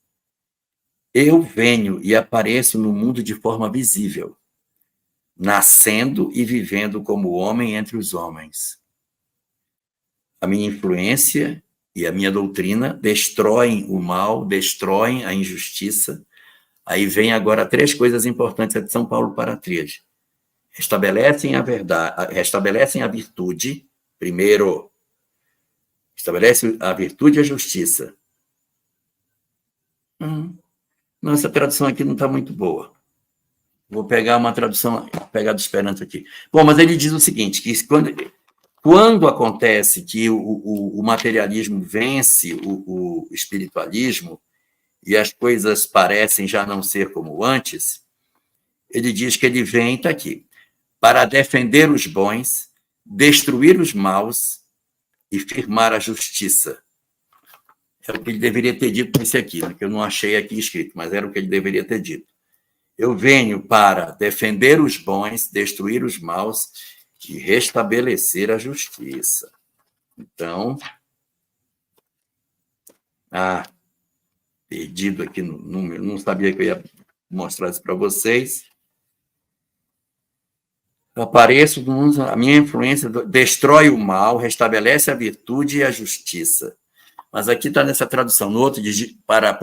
eu venho e apareço no mundo de forma visível, nascendo e vivendo como homem entre os homens. A minha influência e a minha doutrina destroem o mal, destroem a injustiça. Aí vem agora 3 coisas importantes de São Paulo para a Tríade. Restabelecem a verdade, restabelecem a virtude, primeiro, estabelece a virtude e a justiça. Não, essa tradução aqui não está muito boa. Vou pegar uma tradução, pegar do Esperanto aqui. Bom, mas ele diz o seguinte, que quando acontece que o materialismo vence o espiritualismo e as coisas parecem já não ser como antes, ele diz que ele vem, está aqui, para defender os bons, destruir os maus e firmar a justiça. É o que ele deveria ter dito nesse aqui, né, que eu não achei aqui escrito, mas era o que ele deveria ter dito. Eu venho para defender os bons, destruir os maus e restabelecer a justiça. Então, perdido aqui no número, não sabia que eu ia mostrar isso para vocês. Apareço, a minha influência destrói o mal, restabelece a virtude e a justiça. Mas aqui está nessa tradução, no outro diz para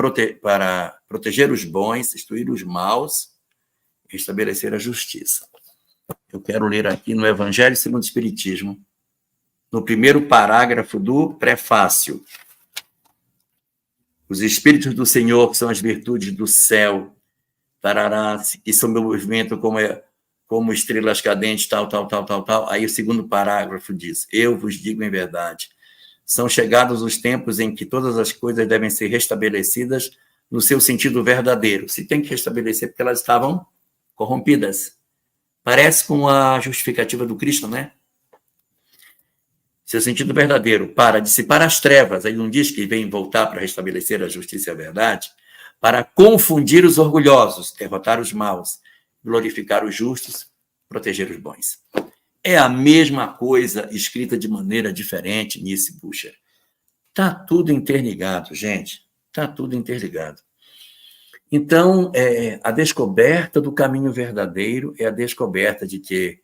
proteger os bons, destruir os maus, restabelecer a justiça. Eu quero ler aqui no Evangelho segundo o Espiritismo, no primeiro parágrafo do prefácio. Os Espíritos do Senhor, que são as virtudes do céu, tarará, que são meu movimento como estrelas cadentes, tal. Aí o segundo parágrafo diz, eu vos digo em verdade, são chegados os tempos em que todas as coisas devem ser restabelecidas no seu sentido verdadeiro. Se tem que restabelecer porque elas estavam corrompidas. Parece com a justificativa do Cristo, né? Seu sentido verdadeiro, para dissipar as trevas, ele não diz que vem voltar para restabelecer a justiça e a verdade, para confundir os orgulhosos, derrotar os maus, glorificar os justos, proteger os bons. É a mesma coisa escrita de maneira diferente, Nice Bucher. Está tudo interligado, gente. Está tudo interligado. Então, a descoberta do caminho verdadeiro é a descoberta de que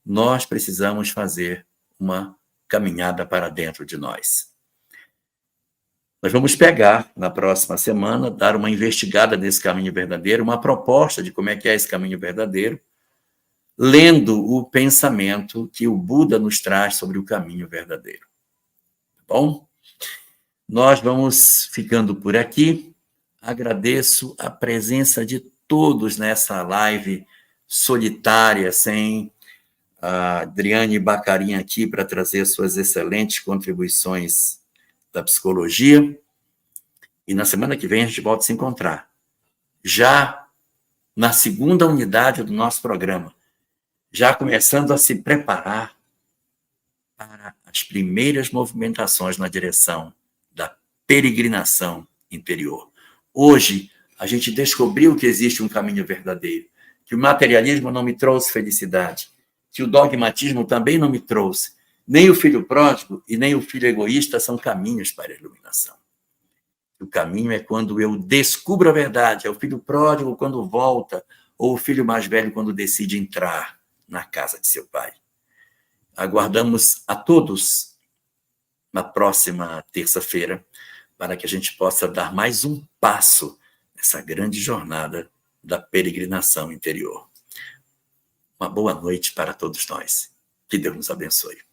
nós precisamos fazer uma caminhada para dentro de nós. Nós vamos pegar, na próxima semana, dar uma investigada nesse caminho verdadeiro, uma proposta de como é que é esse caminho verdadeiro, lendo o pensamento que o Buda nos traz sobre o caminho verdadeiro. Tá bom? Nós vamos ficando por aqui. Agradeço a presença de todos nessa live solitária, sem a Adriane Bacarin aqui para trazer suas excelentes contribuições da psicologia. E na semana que vem a gente volta a se encontrar. Já na segunda unidade do nosso programa, já começando a se preparar para as primeiras movimentações na direção da peregrinação interior. Hoje, a gente descobriu que existe um caminho verdadeiro, que o materialismo não me trouxe felicidade, que o dogmatismo também não me trouxe. Nem o filho pródigo e nem o filho egoísta são caminhos para a iluminação. O caminho é quando eu descubro a verdade, é o filho pródigo quando volta, ou o filho mais velho quando decide entrar na casa de seu pai. Aguardamos a todos na próxima terça-feira, para que a gente possa dar mais um passo nessa grande jornada da peregrinação interior. Uma boa noite para todos nós. Que Deus nos abençoe.